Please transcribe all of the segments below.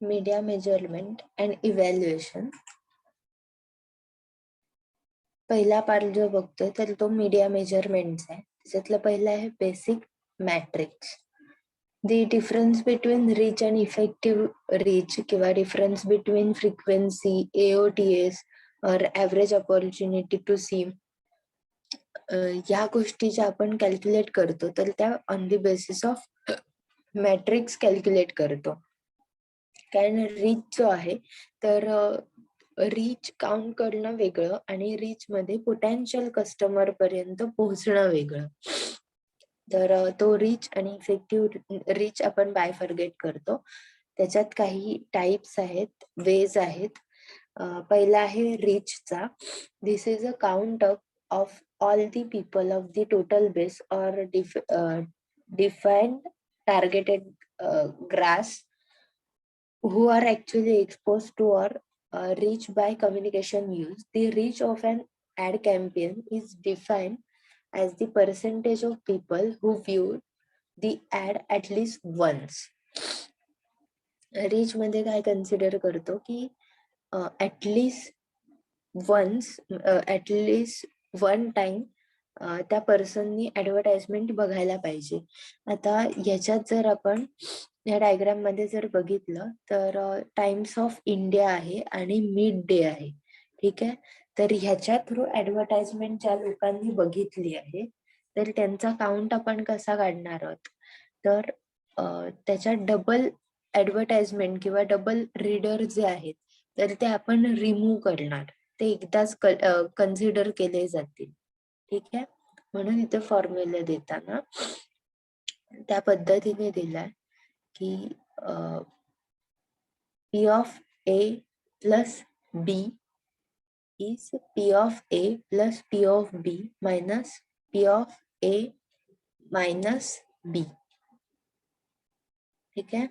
Media measurement and evaluation. पहिला part जो बघतोय तर तो मीडिया मेजरमेंटचा आहे. त्याच्यातलं पहिलं आहे basic matrix. The difference between reach and effective reach किंवा डिफरन्स बिटवीन फ्रिक्वेन्सी, AOTS और ॲव्हरेज अपॉर्च्युनिटी टू सी, या गोष्टी ज्या आपण कॅल्क्युलेट करतो तर त्या on the basis of matrix calculate करतो. कारण रीच जो आहे तर रीच काउंट करणं वेगळं आणि रीच मध्ये पोटेन्शियल कस्टमर पर्यंत पोहोचणं वेगळं. तर तो रीच आणि इफेक्टिव्ह रीच आपण बायफर्गेट करतो. त्याच्यात काही टाइप्स आहेत, वेज आहेत. पहिला आहे रीचचा. This is a count of all the people of the total base और defined targeted gross who are actually exposed to or reached by communication use. The reach of an ad campaign is defined as the percentage of people who viewed the ad at least once. Reach मध्ये काय consider करतो की at least one time त्या पर्सननी advertisement बघायला पाहिजे. आता याच्यात जर आपण या डायग्राम मध्ये जर बघितलं तर टाइम्स ऑफ इंडिया आहे आणि मिड डे आहे. ठीक आहे. तर ह्याच्या थ्रू ऍडव्हर्टाइजमेंट ज्या लोकांनी बघितली आहे तर त्यांचा काउंट आपण कसा काढणार आहोत, तर त्याच्यात डबल ऍडव्हर्टाइजमेंट किंवा डबल रीडर जे आहेत तर ते आपण रिमूव्ह करणार. ते एकदाच कन्सिडर केले जातील. ठीक आहे. म्हणून इथे फॉर्म्युला देताना त्या पद्धतीने दिलाय की P of A plus B is P of A plus P of B minus P of A minus B. ठीक आहे.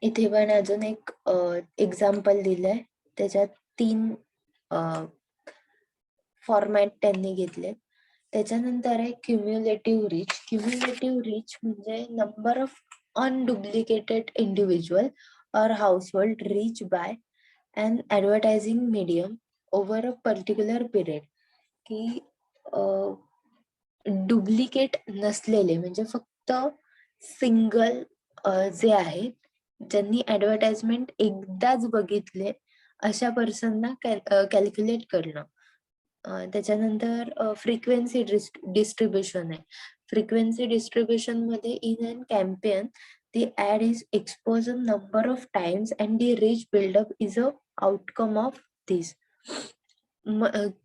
इथे पण अजून एक एक्झाम्पल दिलंय. त्याच्यात 3 फॉर्मॅट त्यांनी घेतले. त्याच्यानंतर आहे क्युम्युलेटिव्ह रीच. क्युम्युलेटिव्ह रीच म्हणजे number of unduplicated individual or household reach by an advertising medium over a particular period. की डुप्लिकेट नसलेले म्हणजे फक्त सिंगल जे आहेत ज्यांनी ऍडव्हर्टाइजमेंट एकदाच बघितले अशा पर्सनना कॅल्क्युलेट करणं. त्याच्यानंतर फ्रिक्वेन्सी डिस्ट्रीब्युशन आहे. फ्रिक्वेन्सी डिस्ट्रीब्युशन मध्ये in an campaign the ad is exposed a number of times and the reach buildup is a outcome of this.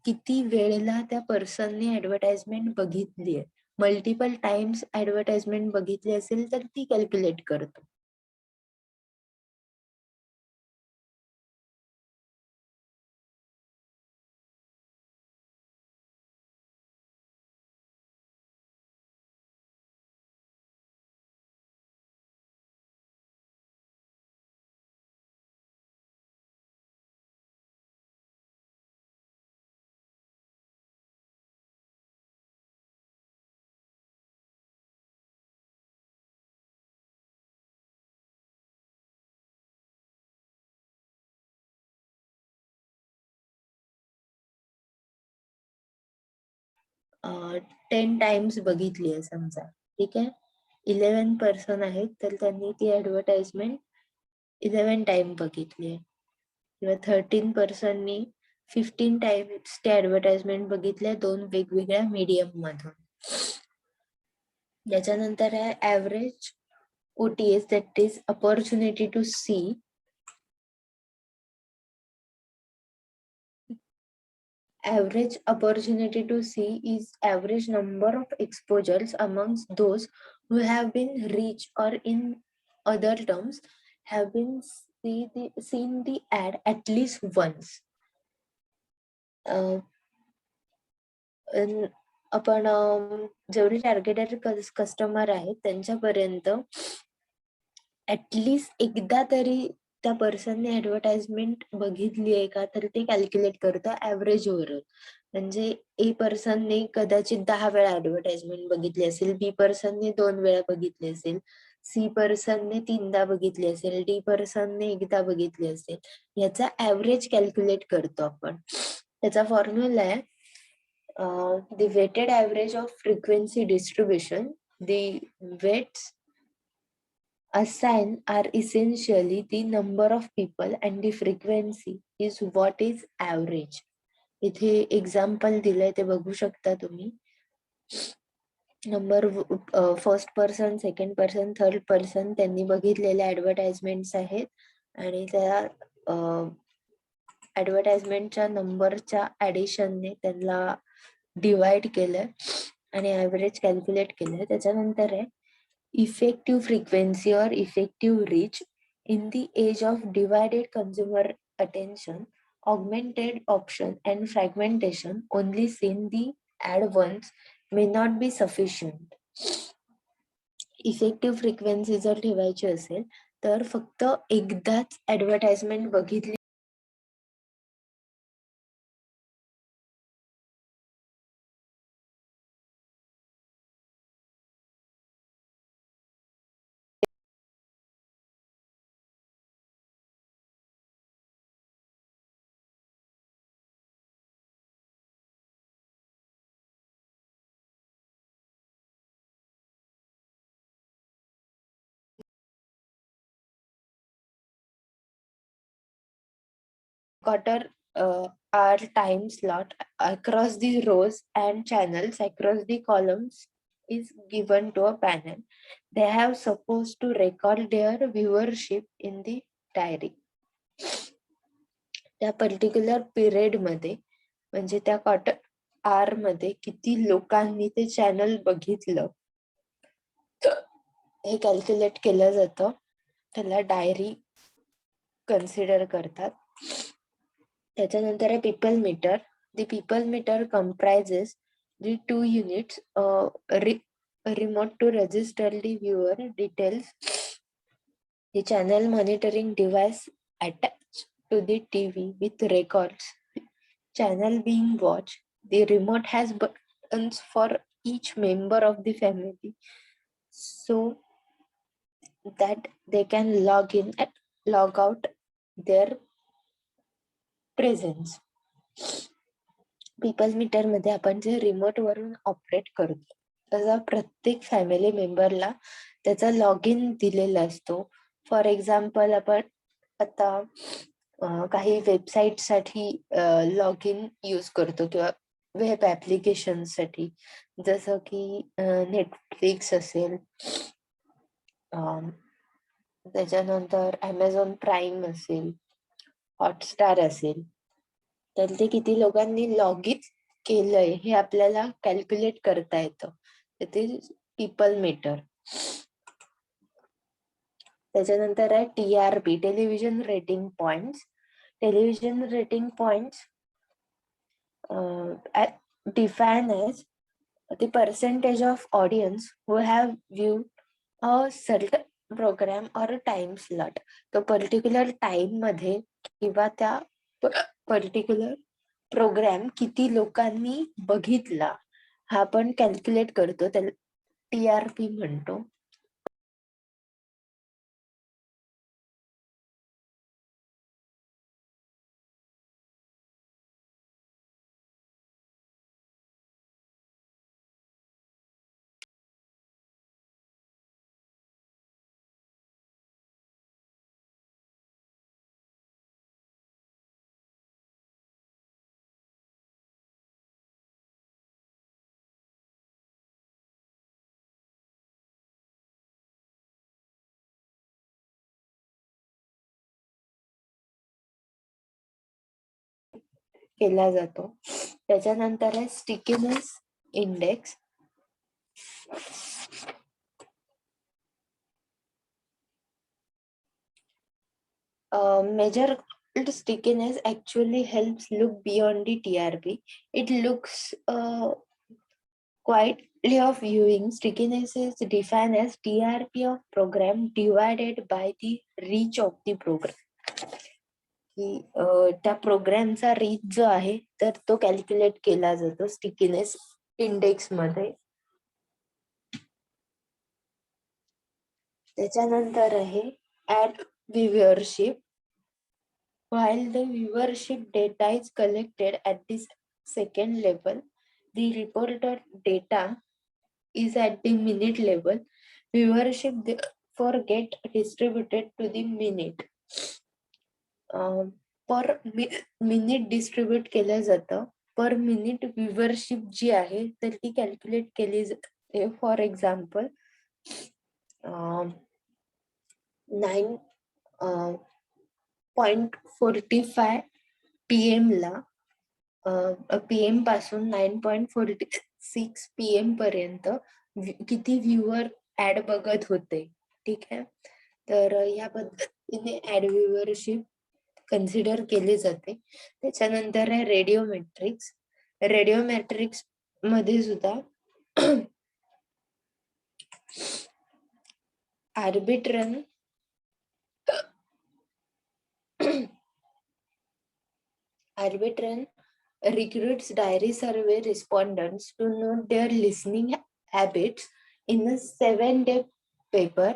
किती वेळेला त्या पर्सनने ऍडव्हर्टाइजमेंट बघितली आहे, मल्टिपल टाइम्स ऍडव्हर्टाइजमेंट बघितली असेल तर ती कॅल्क्युलेट करतो. अं, 10 टाइम्स बघितली आहे समजा. ठीक आहे. 11 पर्सन आहेत तर त्यांनी ती ऍडव्हर्टाइजमेंट 11 टाइम बघितली आहे. किंवा 13 पर्सननी 15 टाइम्स त्या ऍडव्हर्टाइजमेंट बघितल्या 2 वेगवेगळ्या मीडियम मधून. त्याच्यानंतर आहे average OTS, that is opportunity to see. Average opportunity to see is average number of exposures amongst those who have been reached, or in other terms have been seen the ad at least once. आपण जेवढे targeted customer आहेत त्यांच्यापर्यंत at least एकदा तरी त्या पर्सनने advertisement बघितली आहे का, तर ते कॅल्क्युलेट करतं ऍव्हरेज ओव्हरऑल. म्हणजे ए पर्सनने कदाचित 10 वेळा ऍडव्हर्टाइजमेंट बघितली असेल, बी पर्सनने 2 वेळा बघितली असेल, सी पर्सनने 3दा बघितली असेल, डी पर्सनने एकदा बघितली असेल. याचा ऍव्हरेज कॅल्क्युलेट करतो आपण. त्याचा फॉर्म्युला आहे the weighted average of frequency distribution. The weights assigned are essentially the number of people and the frequency is what is average. इथे एक्झाम्पल दिलंय ते बघू शकता तुम्ही. Number first person, second person, third person त्यांनी बघितलेले ऍडव्हर्टाइजमेंट्स आहेत आणि त्या ऍडव्हर्टाइजमेंटच्या नंबरच्या ऍडिशनने त्यांना डिवाइड केलंय आणि ऍव्हरेज कॅल्क्युलेट केलंय. त्याच्यानंतर आहे effective frequency or effective reach in the age of divided consumer attention, augmented option and fragmentation only seen the ad once may not be sufficient. Effective frequency जर ठेवायची असेल तर फक्त एकदाच ऍडव्हर्टाइजमेंट बघितली quarter hour time slot across the rows and channels across the columns is given to a panel. They have supposed to record their viewership in the diary. त्या particular period मध्ये म्हणजे त्या क्वार्टर आर मध्ये किती लोकांनी ते channel बघितलं हे कॅल्क्युलेट केलं जातं. त्याला डायरी कन्सिडर करतात. त्याच्यानंतर आहे people meter. The people meter comprises the 2 units remote to register the viewer details, the channel monitoring device attached to the TV with records channel being watched. The remote has buttons for each member of the family so that they can log in and log out their presence. People meter मध्ये आपण जे remote वरून operate करतो त्याचा प्रत्येक family मेंबरला त्याचा log in दिलेला असतो. फॉर एक्झाम्पल आपण आता काही वेबसाईट साठी लॉग इन यूज करतो किंवा वेब ऍप्लिकेशन साठी, जसं की नेटफ्लिक्स असेल, त्याच्यानंतर अमेझॉन प्राईम असेल, हॉटस्टार असेल, तर ते किती लोकांनी लॉग इन केलंय हे आपल्याला कॅल्क्युलेट करता येतं. ते पीपल मीटर. त्याच्यानंतर आहे TRP, television rating points. Television rating points defined as the percentage of audience who have viewed a certain program or a time slot. तो पर्टिक्युलर टाइम मध्ये किंवा त्या पर्टिक्युलर प्रोग्राम किती लोकांनी बघितला हा आपण कॅल्क्युलेट करतो, त्याला TRP म्हणतो. केला जातो. त्याच्यानंतर आहे stickiness index. Measure stickiness actually helps look beyond the TRP. It looks quietly of viewing. Stickiness is defined as TRP of program divided by the reach of the program. की त्या प्रोग्रामचा रीच जो आहे तर तो कॅल्क्युलेट केला जातो stickiness index मध्ये. त्याच्यानंतर आहे add व्ह्यूअरशिप. While the viewership data is collected at this second level, the reported data is at the minute level. Viewership therefore get distributed to the minute. Per minute distribute केलं जातं. Per minute व्ह्यूअरशिप जी आहे तर ती calculate केली जाते. For example 9.45 PM ला PM पासून 9.46 PM पर्यंत किती व्ह्यूअर ऍड बघत होते. ठीक आहे. तर या पद्धतीने ऍड व्ह्यूअरशिप कन्सिडर केली जाते. त्याच्यानंतर आहे रेडिओ मॅट्रिक्स. रेडिओ मॅट्रिक्स मध्ये सुद्धा आर्बिट्रन recruits diary survey respondents to note their listening habits in a 7-day paper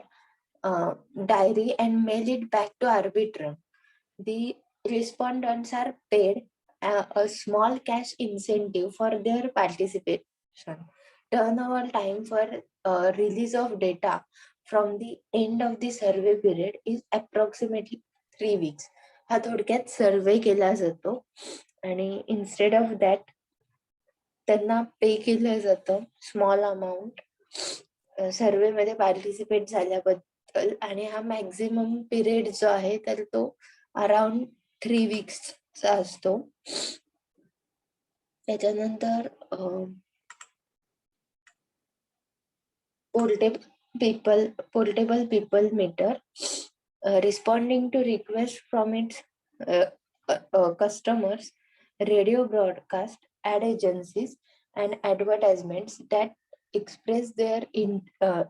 diary and mail it back to Arbitrum. The respondents are paid a small cash incentive for their participation. Turnover time for release of data from the end of the survey period is approximately 3 weeks. हा थोडक्यात सर्वे केला जातो आणि instead of that त्यांना पे केलं जातं small amount सर्वे मध्ये participate झाल्याबद्दल. आणि हा मॅक्झिमम पिरियड जो आहे तर तो अराउंड 3 वीक्सचा असतो. त्याच्यानंतर portable people meter. Responding to requests from its customers, radio broadcast, ad agencies, and advertisements that express their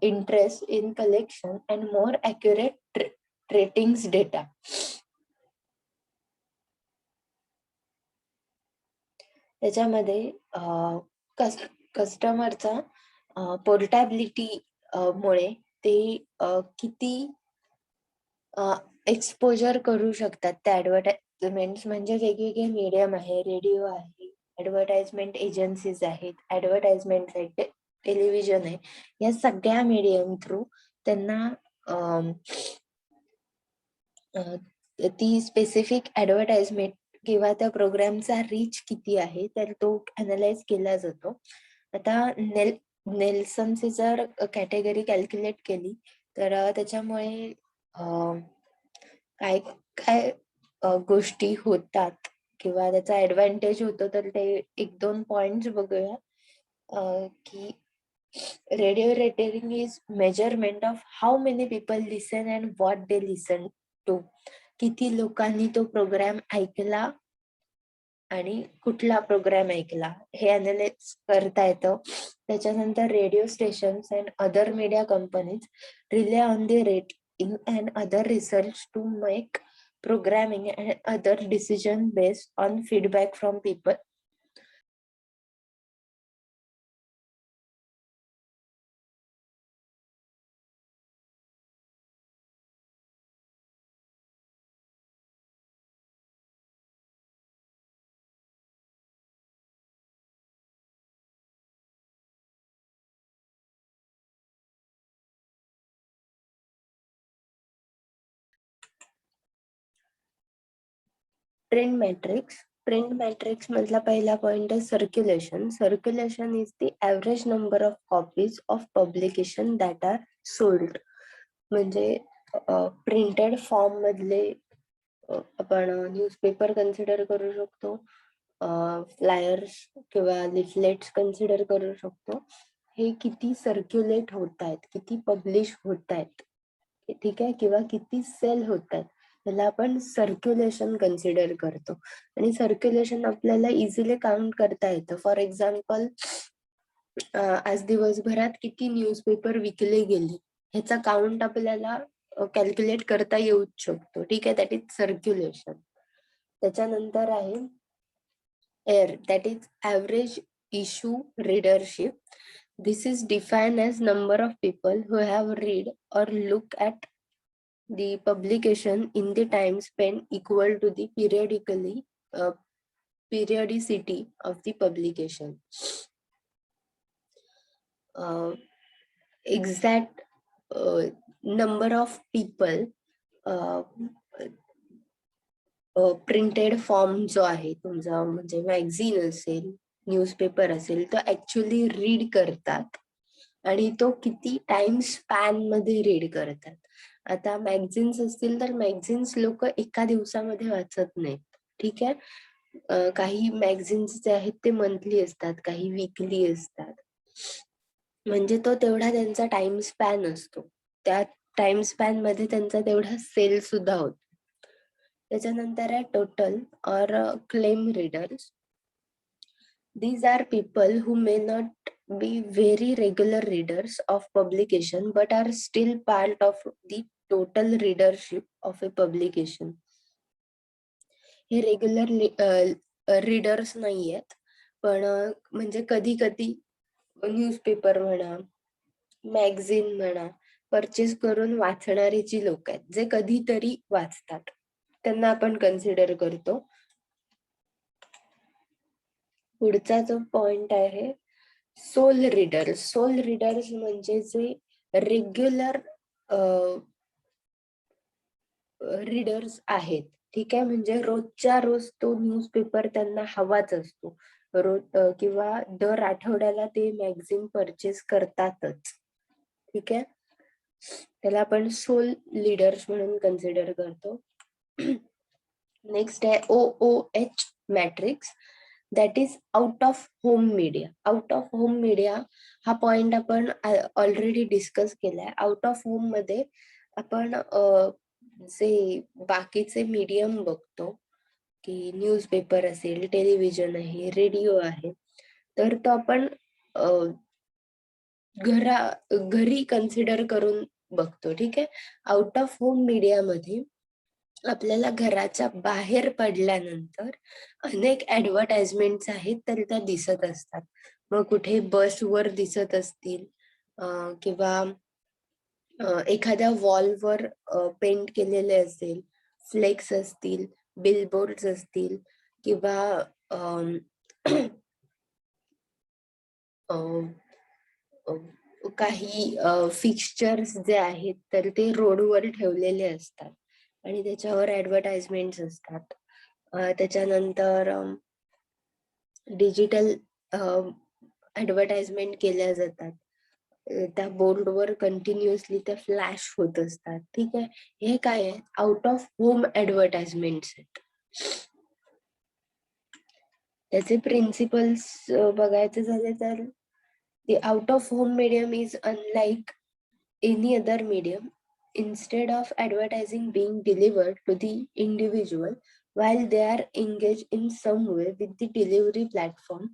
interest in collection and more accurate ratings data. त्याच्यामध्ये कस्टमरचा पोर्टेबिलिटी मुळे ते किती एक्सपोजर करू शकतात त्या ऍडव्हर्टाइजमेंट. म्हणजे वेगवेगळे मीडियम आहे, रेडिओ आहे, ऍडव्हर्टाइजमेंट एजन्सीज आहेत, ऍडव्हर्टाइजमेंट आहे, टेलिव्हिजन आहे. या सगळ्या मीडियम थ्रू त्यांना ती स्पेसिफिक ऍडव्हर्टाइजमेंट किंवा त्या प्रोग्रामचा रीच किती आहे तर तो अनालाइज केला जातो. आता नेल्सनची जर कॅटेगरी कॅल्क्युलेट केली तर त्याच्यामुळे काय काय गोष्टी होतात किंवा त्याचा ऍडव्हान्टेज होतो तर ते 1-2 पॉइंट्स बघूया. की radio rating is measurement of how many people listen and what they listen to. किती लोकांनी तो प्रोग्राम ऐकला आणि कुठला प्रोग्राम ऐकला हे अनालाइज करता येतं. त्याच्यानंतर radio stations and other media companies rely on the rating and other research to make programming and other decision based on feedback from people. Print matrix मधला पहिला पॉइंट आहे circulation. Circulation is the average number of copies of publication that are sold. म्हणजे printed form मधले आपण newspaper consider करू शकतो, flyers किंवा leaflets consider करू शकतो. हे किती सर्क्युलेट होत आहेत, किती पब्लिश होत आहेत, ठीक आहे, किंवा किती सेल होत आहेत त्याला आपण सर्क्युलेशन कन्सिडर करतो. आणि सर्क्युलेशन आपल्याला इझिली काउंट करता येतं. फॉर एक्झाम्पल आज दिवसभरात किती न्यूजपेपर विकले गेले ह्याचा काउंट आपल्याला कॅल्क्युलेट करता येऊच शकतो. ठीक आहे, दॅट इज सर्क्युलेशन. त्याच्यानंतर आहे air, that is average issue readership. This is defined as number of people who have read or look at the publication in the time spent equal to the periodicity of the publication. Exact number of people printed form जो आहे तुमचा, म्हणजे magazine असेल, newspaper असेल, तो actually read करतात आणि तो किती टाइम स्पॅन मध्ये रीड करतात. आता मॅगझिन्स असतील तर मॅगझिन्स लोक एका दिवसामध्ये वाचत नाहीत. ठीक आहे, काही मॅगझिन्स जे आहेत ते मंथली असतात, काही वीकली असतात. म्हणजे तो तेवढा त्यांचा टाइम स्पॅन असतो, त्या टाइम स्पॅन मध्ये त्यांचा तेवढा सेल सुद्धा होतो. त्याच्यानंतर आहे टोटल और claim readers. These are people who may not be very regular readers of publication but are still part of the total readership of a publication. हे रेग्युलर रीडर्स नाही आहेत, पण म्हणजे कधी कधी न्यूजपेपर म्हणा, मॅगझिन म्हणा, परचेस करून वाचणारी जी लोक आहेत, जे कधीतरी वाचतात, त्यांना आपण कन्सिडर करतो. पुढचा जो पॉइंट आहे सोल रीडर्स. सोल रीडर्स म्हणजे जे रेग्युलर रीडर्स आहेत. ठीक आहे, म्हणजे रोजच्या रोज तो न्यूजपेपर त्यांना हवाच असतो, रोज किंवा दर आठवड्याला ते मॅगझिन परचेस करतातच. ठीक आहे, त्याला आपण सोल लीडर्स म्हणून कन्सिडर करतो. नेक्स्ट आहे OOH matrix, that is out of home media. Out of home media हा पॉइंट आपण ऑलरेडी डिस्कस केलाय. आउट ऑफ होम मध्ये आपण जे बाकीचे मीडियम बघतो, की न्यूजपेपर असेल, टेलिव्हिजन आहे, रेडिओ आहे, तर तो आपण घरी कन्सिडर करून बघतो. ठीक आहे, आउट ऑफ होम मीडिया मध्ये आपल्याला घराच्या बाहेर पडल्यानंतर अनेक ऍडव्हर्टाइजमेंट आहेत तर त्या दिसत असतात. मग कुठे बसवर दिसत असतील, किंवा एखाद्या वॉलवर पेंट केलेले असेल, फ्लेक्स असतील, बिलबोर्ड्स असतील, किंवा काही फिक्स्चर्स जे आहेत तर ते रोडवर ठेवलेले असतात आणि त्याच्यावर ऍडव्हर्टाइजमेंट असतात. त्याच्यानंतर डिजिटल ऍडव्हर्टाइजमेंट केल्या जातात, त्या बोर्डवर कंटिन्युअसली त्या फ्लॅश होत असतात. ठीक आहे, हे काय आहे, आउट ऑफ होम ऍडव्हर्टाइजमेंट्स आहेत. त्याचे प्रिन्सिपल्स बघायचे झाले तर the out of home medium is unlike any other medium. Instead of advertising being delivered to the individual while they are engaged in some way with the delivery platform,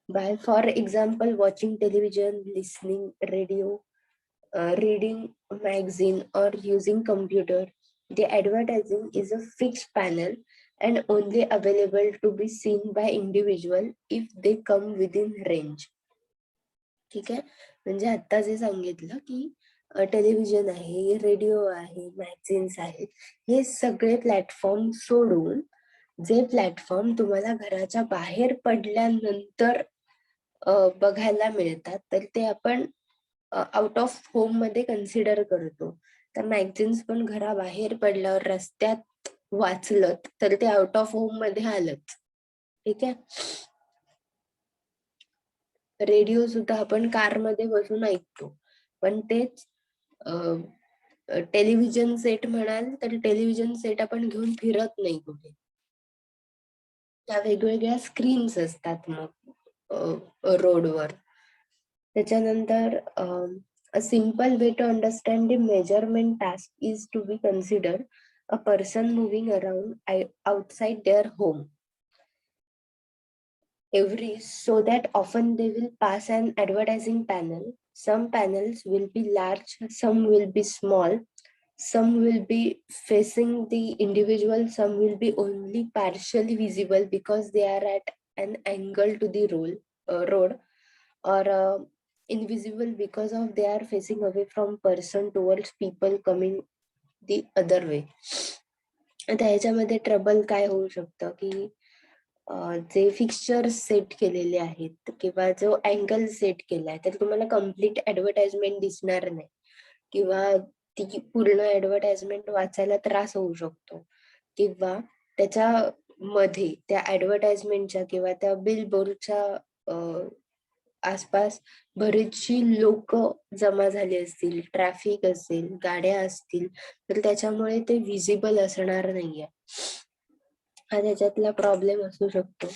by for example watching television, listening radio, reading magazine or using computer, the advertising is a fixed panel and only available to be seen by individual if they come within range. ठीक आहे, म्हणजे आता जे सांगितलं की television आहे, radio आहे, magazines आहेत, हे सगळे प्लॅटफॉर्म सोडून जे प्लॅटफॉर्म तुम्हाला घराच्या बाहेर पडल्यानंतर बघायला मिळतात, तर ते आपण आउट ऑफ होम मध्ये कन्सिडर करतो. तर मॅगझिन्स पण घराबाहेर पडल्यावर रस्त्यात वाचलं तर ते आउट ऑफ होम मध्ये आलंच. ठीक आहे, रेडिओ सुद्धा आपण कारमध्ये बसून ऐकतो, पण तेच टेलिव्हिजन सेट म्हणाल तर टेलिव्हिजन सेट आपण घेऊन फिरत नाही कुठे, त्या वेगवेगळ्या स्क्रीन्स असतात मग रोडवर. त्याच्यानंतर a simple way to understand the measurement task is to be considered a person moving around outside their home so that often they will pass an advertising panel. Some panels will be large, some will be small. some will be facing the individual, some will be only partially visible because they are at an angle to the road, or invisible because of they are facing away from person towards people coming the other way. आता ह्याच्यामध्ये trouble काय होऊ शकतं की जे fixture set केलेले आहेत किंवा जो अँगल सेट केलाय तर तुम्हाला कम्प्लीट ऍडव्हर्टाइजमेंट दिसणार नाही, किंवा ती पूर्ण ऍडव्हर्टाइजमेंट वाचायला त्रास होऊ शकतो, किंवा त्याच्या मध्ये त्या ऍडव्हर्टाइजमेंटच्या किंवा त्या बिलबोर्डच्या आसपास बरीचशी लोक जमा झाली असतील, ट्रॅफिक असेल, गाड्या असतील, तर त्याच्यामुळे ते विजिबल असणार नाहीये. हा त्याच्यातला प्रॉब्लेम असू शकतो.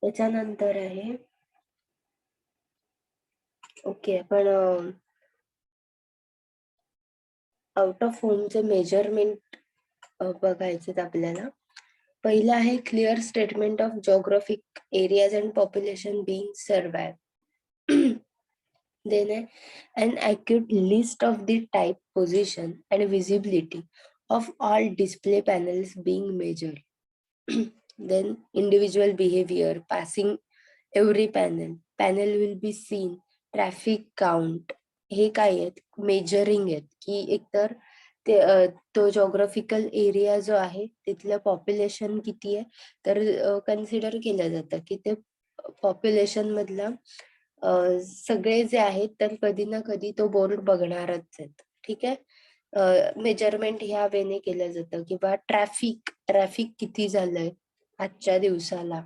त्याच्यानंतर आहे ओके, आपण आउट ऑफ होमचे मेजरमेंट बघायचे आपल्याला. पहिला आहे clear statement of geographic areas and population being survived. Then an accurate list of the type, position and visibility of all display panels being measured. Then individual behavior, passing every panel will be seen, traffic count. हे काय आहेत, measuring आहेत की एकतर ते तो geographical area जो आहे तिथलं पॉप्युलेशन किती आहे तर कन्सिडर केलं जातं की ते पॉप्युलेशन मधला सगळे जे आहेत तर कधी ना कधी तो बोर्ड बघणारच आहेत. ठीक आहे, मेजरमेंट ह्या वेने केलं जातं. किंवा ट्रॅफिक किती झालंय आजच्या दिवसाला,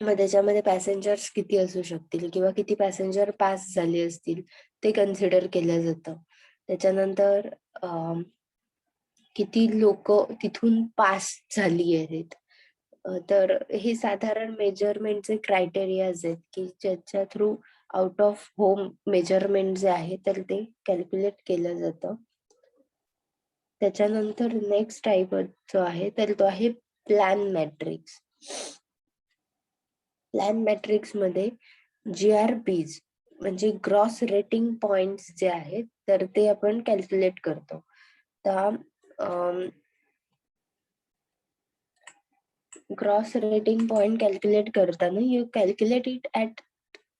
मग त्याच्यामध्ये पॅसेंजर्स किती असू शकतील किंवा किती पॅसेंजर पास झाले असतील ते कन्सिडर केलं जातं. त्याच्यानंतर किती लोक तिथून पास झाली आहेत. तर हे साधारण मेजरमेंटचे क्रायटेरियाज आहेत की ज्याच्या through out of home measurement जे आहे तर ते कॅल्क्युलेट केलं जातं. त्याच्यानंतर नेक्स्ट टाइप जो आहे तर तो आहे प्लॅन मॅट्रिक्स. प्लॅन मॅट्रिक्स मध्ये GRPs म्हणजे ग्रॉस रेटिंग पॉइंट्स जे आहेत तर ते आपण कॅल्क्युलेट करतो. तर ग्रॉस रेटिंग पॉइंट कॅल्क्युलेट करताना you calculate it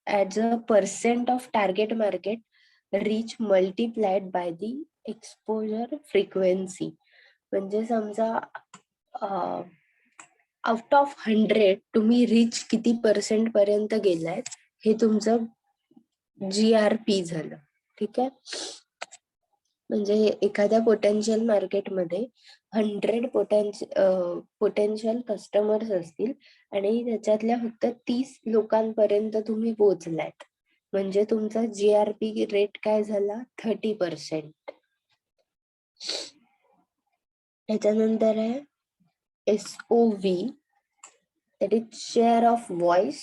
as a % of target market reach multiplied by the exposure frequency. म्हणजे समजा आउट ऑफ 100 तुम्ही रीच किती % पर्यंत गेलाय हे तुमचं GRP झालं. ठीक आहे, म्हणजे एखाद्या पोटेन्शियल मार्केटमध्ये 100 पोटेन्शियल कस्टमर्स असतील आणि त्याच्यातल्या फक्त 30 लोकांपर्यंत तुम्ही पोहोचलात, म्हणजे तुमचा GRP रेट काय झाला 30%. त्याच्यानंतर आहे SOV, that is share of voice.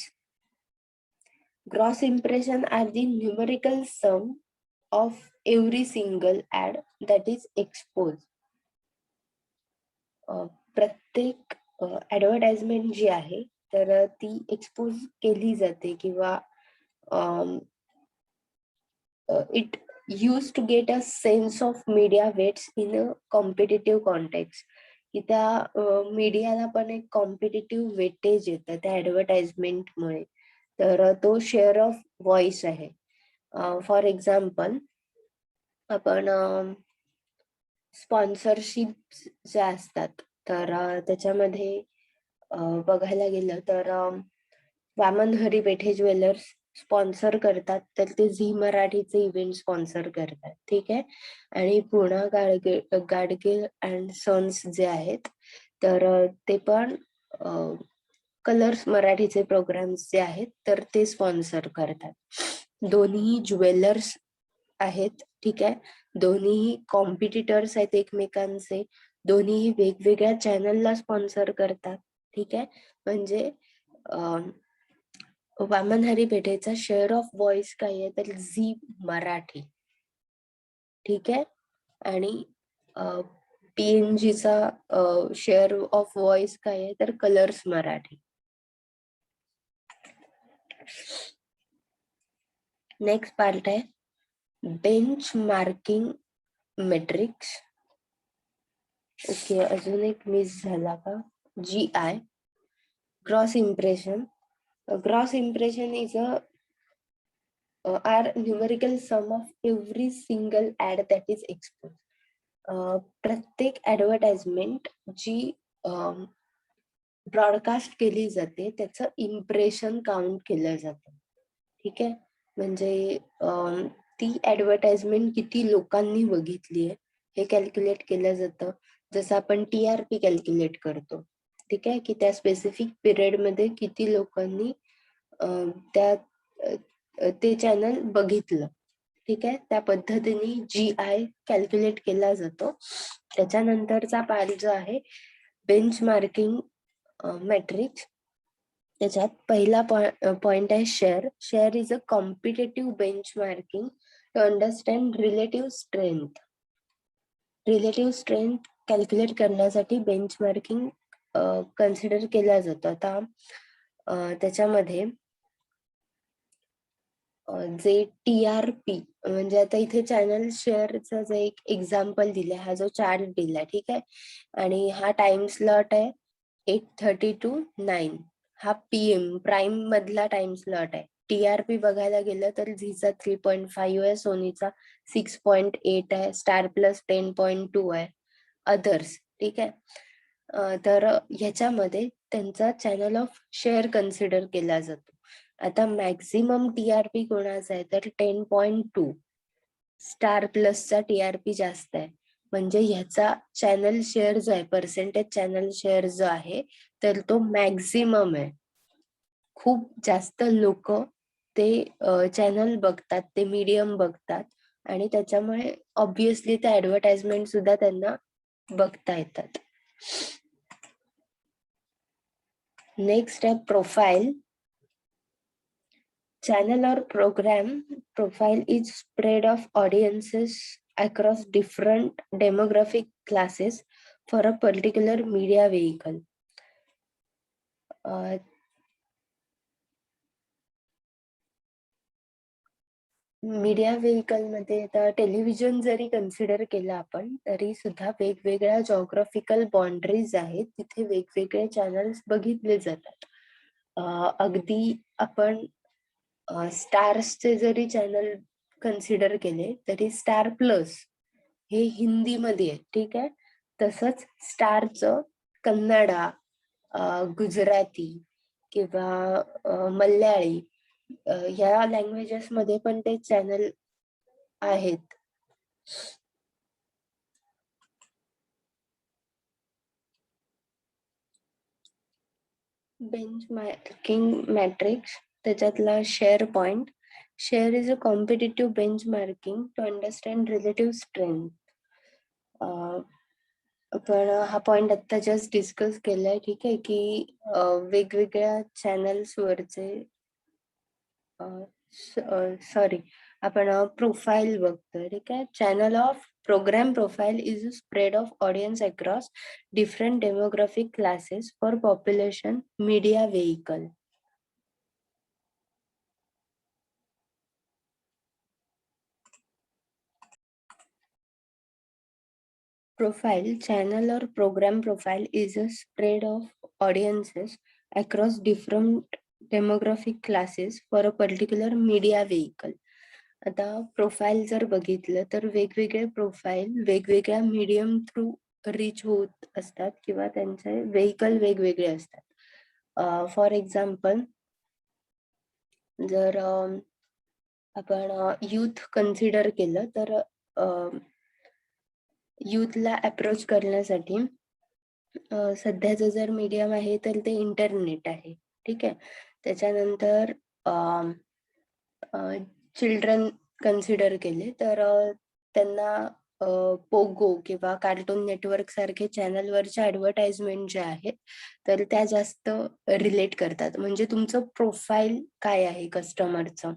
Gross impression are the numerical sum of every single ad that is exposed. प्रत्येक ऍडव्हर्टाइजमेंट जी आहे तर ती एक्सपोज केली जाते किंवा it use to get a sense of media weights in a competitive context. की त्या मीडियाला पण एक कॉम्पिटिटिव्ह वेटेज येतं त्या ऍडव्हर्टाइजमेंटमुळे. तर तो शेअर ऑफ व्हॉइस आहे. फॉर एक्झाम्पल आपण स्पॉन्सरशिप जे असतात तर त्याच्यामध्ये बघायला गेलं तर वामन हरी पेठे ज्वेलर्स स्पॉन्सर करतात तर ते झी मराठीचे इव्हेंट स्पॉन्सर करतात. ठीक आहे, आणि पूर्णा गाडगे अँड सन्स जे आहेत तर ते पण कलर्स मराठीचे प्रोग्राम्स जे आहेत तर ते स्पॉन्सर करतात. दोन्ही ज्वेलर्स आहेत. ठीक आहे, दोन्ही कॉम्पिटिटर्स आहेत एकमेकांचे, दोन्ही वेगवेगळ्या चॅनलला स्पॉन्सर करतात. ठीक आहे, म्हणजे वामन हरी पेठेचा शेअर ऑफ व्हॉइस काय आहे तर झी मराठी. ठीक आहे, आणि PNG चा शेअर ऑफ व्हॉइस काय आहे तर कलर्स मराठी. नेक्स्ट पार्ट आहे बेंचमार्किंग मेट्रिक्स. ओके, अजून एक मिस झाला का? GI, gross impression. Gross impression is are numerical sum of every single ad that is exposed. प्रत्येक ऍडव्हर्टाइजमेंट जी ब्रॉडकास्ट केली जाते त्याचं इम्प्रेशन काउंट केलं जातं. ठीक आहे, म्हणजे ती ऍडव्हर्टाइजमेंट किती लोकांनी बघितली आहे हे कॅल्क्युलेट केलं जातं. जसं आपण TRP कॅल्क्युलेट करतो. ठीक आहे, की त्या स्पेसिफिक पिरियड मध्ये किती लोकांनी त्या ते चॅनल बघितलं. ठीक आहे, त्या पद्धतीने GI कॅल्क्युलेट केला जातो. त्याच्यानंतरचा पार्ट जो आहे बेंचमार्किंग मॅट्रिक्स. त्याच्यात पहिला पॉइंट आहे share. Share is a competitive benchmarking to understand relative strength. Relative strength calculate करण्यासाठी बेंचमार्किंग कन्सिडर केला जातो. आता त्याच्यामध्ये जे TRP म्हणजे आता इथे चॅनल शेअरचा जे एक एक्झाम्पल दिलाय, हा जो चार्ट दिलाय, ठीक आहे, आणि हा टाइम स्लॉट आहे 8:30 to 9. हा PM प्राईम मधला टाइम स्लॉट आहे. TRP बघायला गेलं तर झीचा 3.5 आहे, सोनीचा 6.8 आहे, स्टार प्लस 10.2 आहे, अदर्स. ठीक आहे, तर ह्याच्यामध्ये त्यांचा चॅनल ऑफ शेअर कन्सिडर केला जातो. आता मॅक्झिमम TRP कोणाचा आहे तर 10.2. स्टार प्लसचा TRP जास्त आहे, म्हणजे ह्याचा चॅनल शेअर जो आहे, पर्सेंटेज चॅनल शेअर जो आहे तर तो मॅक्झिमम आहे. खूप जास्त लोक ते चॅनल बघतात, ते मीडियम बघतात, आणि त्याच्यामुळे ऑब्विसली ते ऍडव्हर्टाइजमेंट सुद्धा त्यांना बघता येतात. नेक्स्ट आहे profile. Channel or program profile is spread of audiences across different demographic classes for a particular media vehicle. Media vehicle मध्ये आता टेलिव्हिजन जरी कन्सिडर केलं आपण तरी सुद्धा वेगवेगळ्या जॉग्राफिकल बाउंड्रीज आहेत, तिथे वेगवेगळे चॅनल्स बघितले जातात. अगदी आपण स्टार्सचे जरी चॅनल कन्सिडर केले तरी स्टार प्लस हे हिंदीमध्ये आहे. ठीक आहे, तसंच स्टारचं कन्नडा, गुजराती किंवा मल्याळी या लँग्वेजेस मध्ये पण ते चॅनल आहेत. बेंचमार्किंग मॅट्रिक्स, त्याच्यातला share point. Share is a competitive benchmarking to understand relative strength. आपण हा पॉइंट आता जस्ट डिस्कस केलाय. ठीक आहे, की वेगवेगळ्या चॅनल्स वरचे सॉरी आपण प्रोफाईल बघतोय. ठीक आहे, channel of programme profile is a spread of audience across different demographic classes for population media vehicle. Profile, channel or program profile is a spread of audiences across different demographic classes for a particular media vehicle. आता profile जर बघितलं तर वेगवेगळे profile वेगवेगळ्या medium through reach होत असतात किंवा त्यांचे व्हेइकल वेगवेगळे असतात. फॉर एक्झाम्पल, जर आपण युथ कन्सिडर केलं तर युथला अप्रोच करण्यासाठी सध्याचं जर मीडियम आहे तर ते इंटरनेट आहे. ठीक आहे, त्याच्यानंतर चिल्ड्रन कन्सिडर केले तर त्यांना पोगो किंवा कार्टून नेटवर्क सारखे चॅनलवरच्या ऍडव्हर्टाइजमेंट ज्या आहेत तर त्या जास्त रिलेट करतात. म्हणजे तुमचं प्रोफाईल काय आहे कस्टमरचं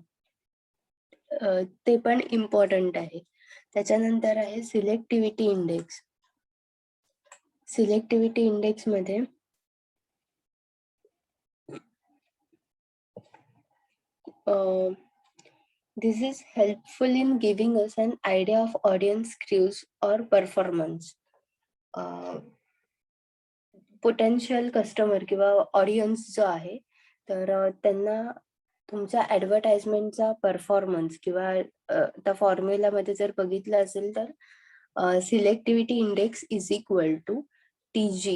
ते पण इम्पॉर्टंट आहे. त्याच्यानंतर आहे सिलेक्टिव्हिटी इंडेक्स. सिलेक्टिव्हिटी इंडेक्स मध्ये This is helpful in giving us an idea of audience cues or performance. Potential customer किंवा ऑडियन्स जो आहे तर त्यांना तुमच्या ऍडव्हर्टाइजमेंटचा परफॉर्मन्स किंवा त्या फॉर्म्युलामध्ये जर बघितलं असेल तर selectivity index is equal to TG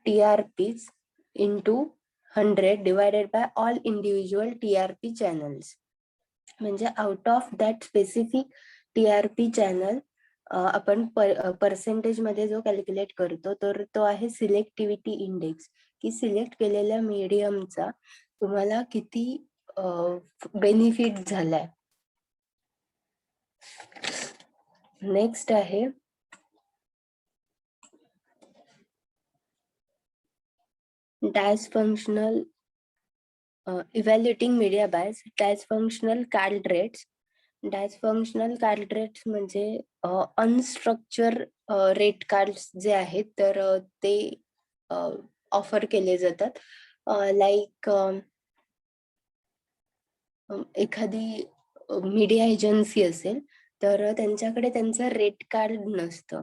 TRPs into 100 divided by all individual TRP channels. म्हणजे out of that specific TRP channel आपण पर्सेंटेज मध्ये जो कॅल्क्युलेट करतो तर तो आहे सिलेक्टिव्हिटी इंडेक्स, की सिलेक्ट केलेल्या मीडियमचा तुम्हाला किती बेनिफिट झालाय. नेक्स्ट आहे dash functional evaluating media bias, dash functional card rates. Dash functional card rates म्हणजे अनस्ट्रक्चर रेट कार्ड जे आहेत तर ते ऑफर केले जातात. लाईक एखादी मीडिया एजन्सी असेल तर त्यांच्याकडे त्यांचं रेट कार्ड नसतं.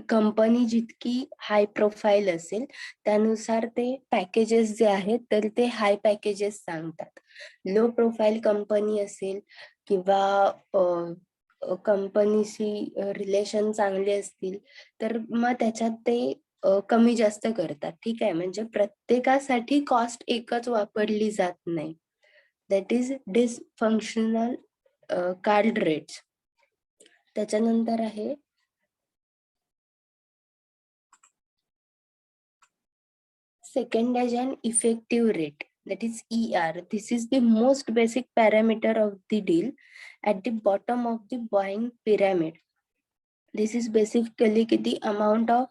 कंपनी जितकी हाय प्रोफाईल असेल त्यानुसार ते पॅकेजेस जे आहेत तर ते हाय पॅकेजेस सांगतात. लो प्रोफाईल कंपनी असेल किंवा कंपनीशी रिलेशन चांगले असतील तर मग त्याच्यात ते कमी जास्त करतात. ठीक आहे, म्हणजे प्रत्येकासाठी कॉस्ट एकच वापरली जात नाही. That is dysfunctional card rates. त्याच्यानंतर आहे secondary and effective rate, that is ER. This is the most basic parameter of the deal at the bottom of the buying pyramid. This is basically the amount of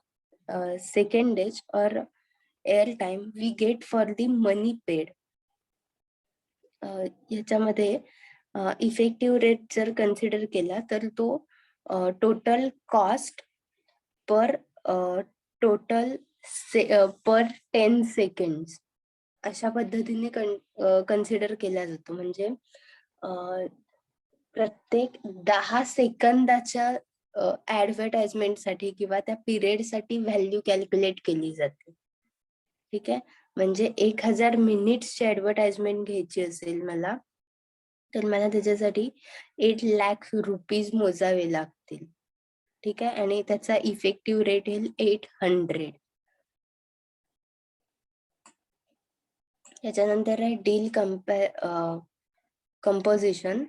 secondage or airtime we get for the money paid. याच्यामध्ये effective rate जर consider केला तर तो total cost per total पर 10 seconds अशा पद्धतीने consider केला जातो. म्हणजे प्रत्येक 10 सेकंदाच्या ऍडव्हर्टाइजमेंटसाठी किंवा त्या पिरियडसाठी व्हॅल्यू कॅल्क्युलेट केली जाते. ठीक आहे, म्हणजे 1000 मिनिट्सची ऍडव्हर्टाइजमेंट घ्यायची असेल मला तर मला त्याच्यासाठी 8 लाख रुपीज मोजावे लागतील. ठीक आहे, आणि त्याचा इफेक्टिव्ह रेट येईल 800. याच्यानंतर आहे डील कंपोजिशन.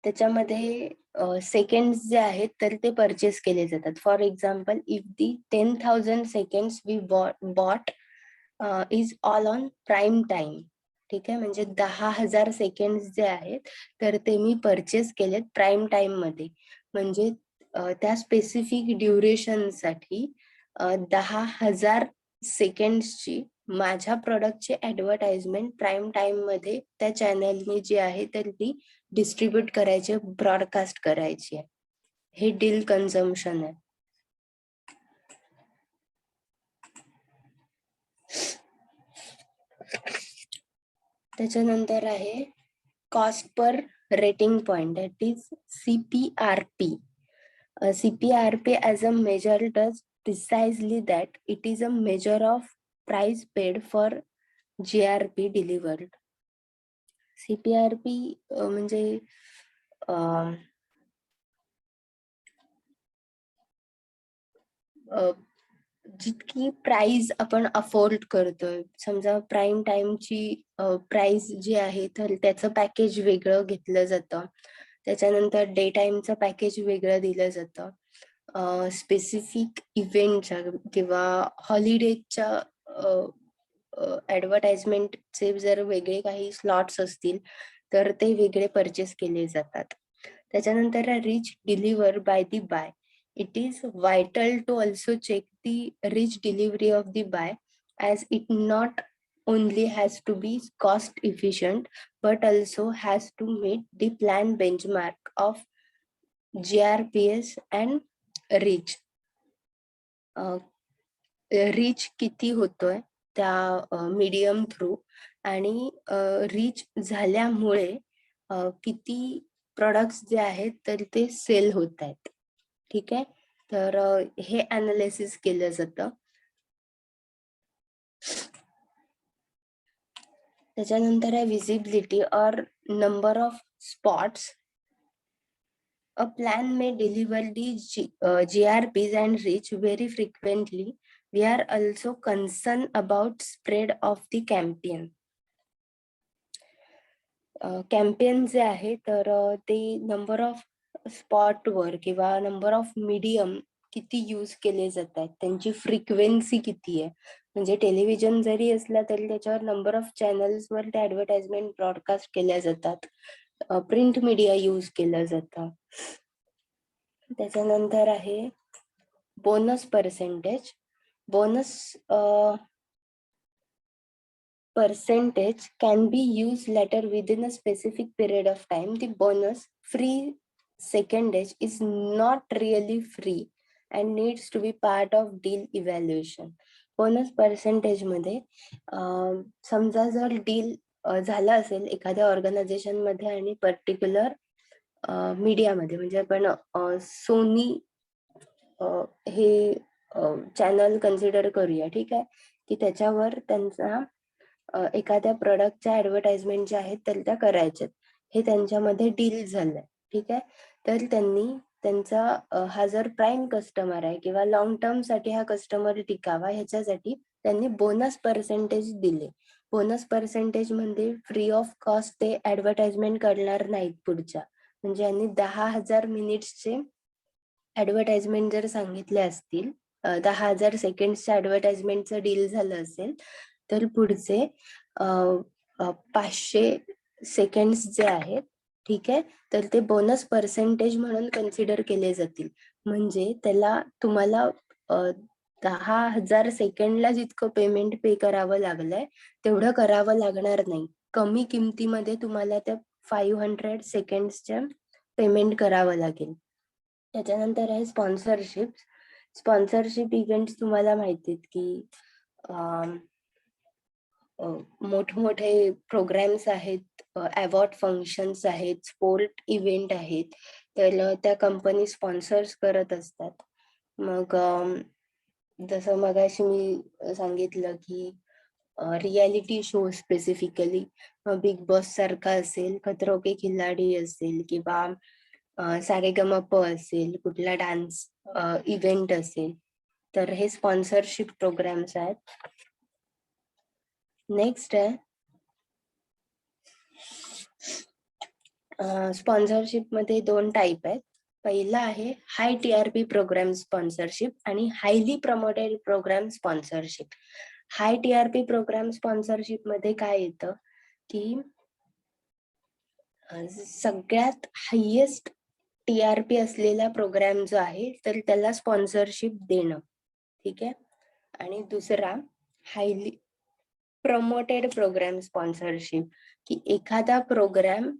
त्याच्यामध्ये सेकंड्स जे आहेत तर ते परचेस केले जातात. For example, if the 10,000 seconds we bought is all on prime time. ठीक आहे, म्हणजे 10,000 सेकंड्स जे आहेत तर ते मी परचेस केलेत प्राईम टाइम मध्ये. म्हणजे त्या स्पेसिफिक ड्युरेशनसाठी 10,000 सेकंड्सची माझ्या प्रोडक्टची ऍडव्हर्टाइजमेंट प्राईम टाइम मध्ये त्या चॅनलने जी आहे तर ती डिस्ट्रीब्यूट करायची, ब्रॉडकास्ट करायची आहे. हे डील कन्झम्पशन आहे. त्याच्यानंतर आहे cost per rating point, that is CPRP. CPRP as a measure does precisely that. It is a measure of price paid for GRP delivered. CPRP म्हणजे जितकी प्राइस आपण अफोर्ड करतोय. समजा प्राईम टाइमची प्राइस जी आहे तर त्याचं पॅकेज वेगळं घेतलं जातं. त्याच्यानंतर डे टाइमचं पॅकेज वेगळं दिलं जातं. स्पेसिफिक इव्हेंटच्या किंवा हॉलिडेजच्या ऍडव्हर्टाइजमेंटचे जर वेगळे काही स्लॉट्स असतील तर ते वेगळे परचेस केले जातात. त्याच्यानंतर reach deliver by the buy. It is vital to also check the rich delivery of the buy, as it not only has to be cost efficient but also has to meet the planned benchmark of GRPS and reach. Reach किती होतोय त्या medium through आणि reach झाल्यामुळे किती products जे आहेत तर ते सेल होत आहेत. ठीक आहे, तर हे अनालिसिस केलं जातं. त्याच्यानंतर आहे विजिबिलिटी और number of spots. A plan may deliver the GRPs and reach very frequently. We are also concerned about spread of the campaign. Campaign जे आहे तर ते नंबर ऑफ स्पॉटवर किंवा नंबर ऑफ मीडियम किती यूज केले जात आहेत, त्यांची फ्रिक्वेन्सी किती आहे. म्हणजे टेलिव्हिजन जरी असला तरी त्याच्यावर नंबर ऑफ चॅनल्सवर ते ऍडव्हर्टाइजमेंट ब्रॉडकास्ट केल्या जातात. प्रिंट मीडिया यूज केलं जातं. त्याच्यानंतर आहे bonus percentage. Bonus percentage can be used later within a specific period of time. The bonus free secondage is not really free and needs to be part of deal evaluation. Bonus percentage मध्ये समजा जर deal झाला असेल एखाद्या organisation मध्ये आणि particular मीडियामध्ये, म्हणजे आपण सोनी हे चॅनल कन्सिडर करूया. ठीक आहे, की त्याच्यावर त्यांचा एखाद्या प्रोडक्टच्या ऍडव्हर्टाइजमेंट ज्या आहेत तर त्या करायच्यात, हे त्यांच्यामध्ये डील झालंय. ठीक आहे, तर त्यांनी त्यांचा हा जर प्राईम कस्टमर आहे किंवा लॉंग टर्म साठी हा कस्टमर टिकावा ह्याच्यासाठी त्यांनी बोनस पर्सेंटेज दिले. बोनस पर्सेंटेज म्हणजे फ्री ऑफ कॉस्ट ते ऍडव्हर्टाइजमेंट करणार नाहीत पुढच्या. म्हणजे यांनी 10,000 मिनिट्सचे ऍडव्हर्टाइजमेंट जर सांगितले असतील, 10,000 सेकंडच्या ऍडव्हर्टाइजमेंटचं डील झालं असेल, तर पुढचे 500 सेकंड्स जे आहेत, ठीक आहे, तर ते बोनस पर्सेंटेज म्हणून कन्सिडर केले जातील. म्हणजे त्याला तुम्हाला 10,000 सेकंडला जितकं पेमेंट पे करावं लागलंय तेवढं करावं लागणार नाही. कमी किमतीमध्ये तुम्हाला त्या 500 सेकंड्सच्या पेमेंट करावं लागेल. त्याच्यानंतर आहे स्पॉन्सरशिप. स्पॉन्सरशिप इव्हेंट तुम्हाला माहिती आहेत की मोठमोठे प्रोग्राम्स आहेत, अवॉर्ड फंक्शन्स आहेत, स्पोर्ट इव्हेंट आहेत, तर त्या कंपनी स्पॉन्सर्स करत असतात. मग जसं मगाशी मी सांगितलं की reality show specifically big boss सारखा असेल, खतरो के खिलाडी असेल किंवा सारेगमप असेल, कुठला डान्स इव्हेंट असेल, तर हे स्पॉन्सरशिप प्रोग्राम्स आहेत. नेक्स्ट आहे स्पॉन्सरशिप मध्ये 2 टाईप आहेत. पहिला आहे हाय टीआरपी प्रोग्राम स्पॉन्सरशिप आणि हायली प्रमोटेड प्रोग्राम स्पॉन्सरशिप. हाय टीआरपी प्रोग्राम स्पॉन्सरशिप मध्ये काय येतं की सगळ्यात हायेस्ट टीआरपी असलेला प्रोग्राम जो आहे तर त्याला स्पॉन्सरशिप देणं. ठीक आहे, आणि दुसरा हायली प्रमोटेड प्रोग्राम स्पॉन्सरशिप, की एखादा प्रोग्राम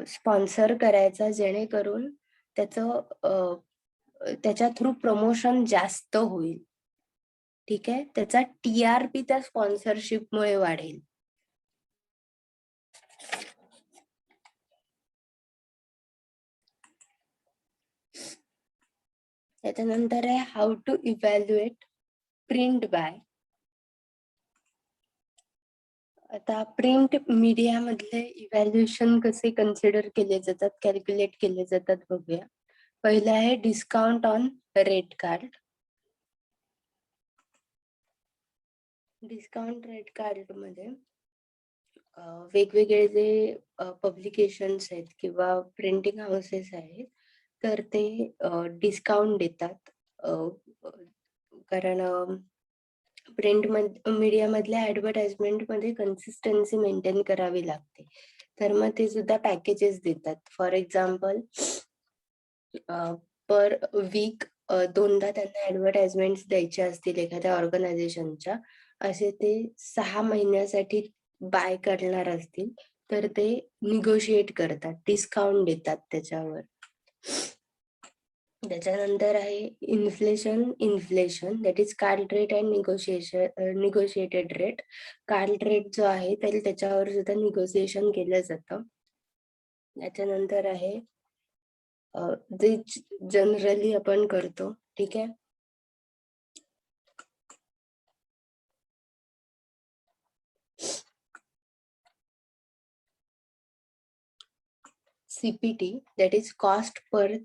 स्पॉन्सर करायचा जेणेकरून त्याच्या थ्रू प्रमोशन जास्त होईल. ठीक आहे, त्याचा टीआरपी त्या स्पॉन्सरशिपमुळे वाढेल. त्याच्यानंतर आहे how to evaluate print buy. आता प्रिंट मीडिया मधले इव्हॅल्युएशन कसे कन्सिडर केले जातात, कॅल्क्युलेट केले जातात बघूया. पहिलं आहे discount on rate card. Discount rate card मध्ये वेगवेगळे जे पब्लिकेशन्स आहेत किंवा प्रिंटिंग हाऊसेस आहेत तर ते डिस्काउंट देतात. कारण प्रिंट मीडिया मधल्या ऍडव्हर्टाइजमेंट मध्ये कन्सिस्टन्सी मेंटेन करावी लागते, तर मग ते सुद्धा पॅकेजेस देतात. फॉर एक्झाम्पल पर वीक 2दा त्यांना ऍडव्हर्टाइजमेंट द्यायच्या असतील एखाद्या ऑर्गनायझेशनच्या, असे ते 6 महिन्यासाठी बाय करणार असतील तर ते निगोशिएट करतात, डिस्काउंट देतात त्याच्यावर. त्याच्यानंतर आहे inflation that is called rate and negotiated rate. Card rate जो आहे तर त्याच्यावर सुद्धा निगोशिएशन केलं जातं. त्याच्यानंतर आहे जे जनरली आपण करतो, ठीक आहे. CPT that is cost per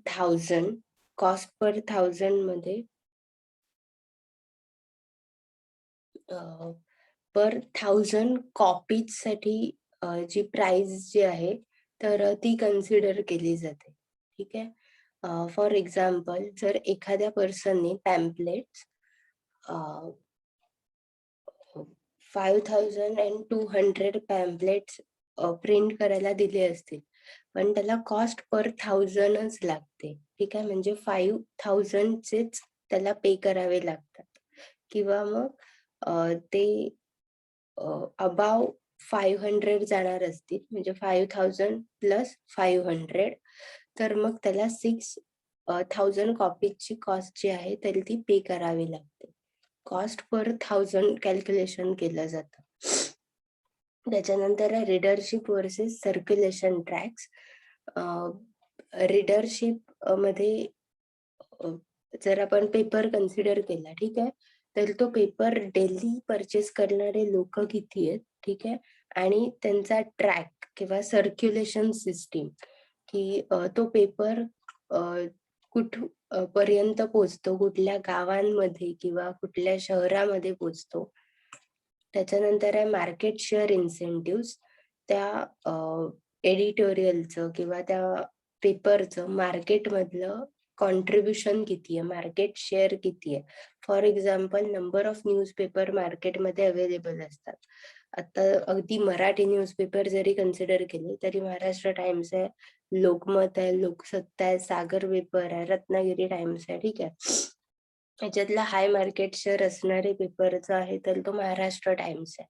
thousand मध्ये पर 1000 कॉपीज साठी जी प्राइस जी आहे तर ती कन्सिडर केली जाते, ठीक आहे. फॉर एक्झाम्पल, जर एखाद्या पर्सनने पॅम्पलेट्स 5200 पॅम्पलेट्स प्रिंट करायला दिले असतील, पण त्याला कॉस्ट पर 1000च लागते, ठीक आहे. म्हणजे 5000चेच त्याला पे करावे लागतात. किंवा मग ते अबाव 500 जाणार असतील, म्हणजे 5000 प्लस 500, तर मग त्याला 6000 कॉपीजची कॉस्ट जी आहे तर ती पे करावी लागते. कॉस्ट पर 1000 कॅल्क्युलेशन केलं जातं. त्याच्यानंतर readership versus circulation tracks. Readership मध्ये जर आपण पेपर कन्सिडर केला, ठीक आहे, तर तो पेपर डेली परचेस करणारे लोक किती आहेत, ठीक आहे, आणि त्यांचा ट्रॅक किंवा सर्क्युलेशन सिस्टीम, की तो पेपर कुठ पर्यंत पोचतो, कुठल्या गावांमध्ये किंवा कुठल्या शहरामध्ये पोचतो. त्याच्यानंतर आहे मार्केट शेअर इन्सेंटिव्ह. त्या एडिटोरियलचं किंवा त्या पेपरचं मार्केटमधलं कॉन्ट्रीब्युशन किती आहे, मार्केट शेअर किती आहे. For example, number of newspaper मार्केटमध्ये अवेलेबल असतात. आता अगदी मराठी न्यूजपेपर जरी कन्सिडर केले तरी महाराष्ट्र टाइम्स आहे, लोकमत आहे, लोकसत्ता आहे, सागर पेपर आहे, रत्नागिरी टाइम्स आहे, ठीक आहे. याच्यातला हाय मार्केट शेअर असणारे पेपरचा आहे तर तो महाराष्ट्र टाइम्स आहे.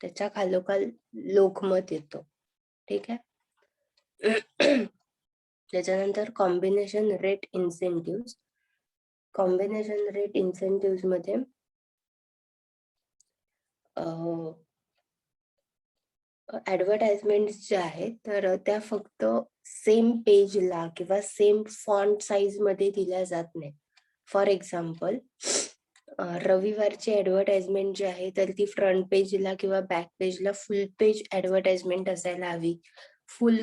त्याच्या खालोखाल लोकमत येतो, ठीक आहे. त्याच्यानंतर कॉम्बिनेशन रेट इन्सेंटिव्ह मध्ये ऍडव्हर्टाइजमेंट जे आहेत तर त्या फक्त सेम पेजला किंवा सेम फॉन्ट साईज मध्ये दिल्या जात नाही. फॉर एक्झाम्पल, रविवारची ऍडव्हर्टाइजमेंट जी आहे तर ती फ्रंट पेजला किंवा बॅक पेजला फुल पेज ऍडव्हर्टाइजमेंट असायला हवी, फुल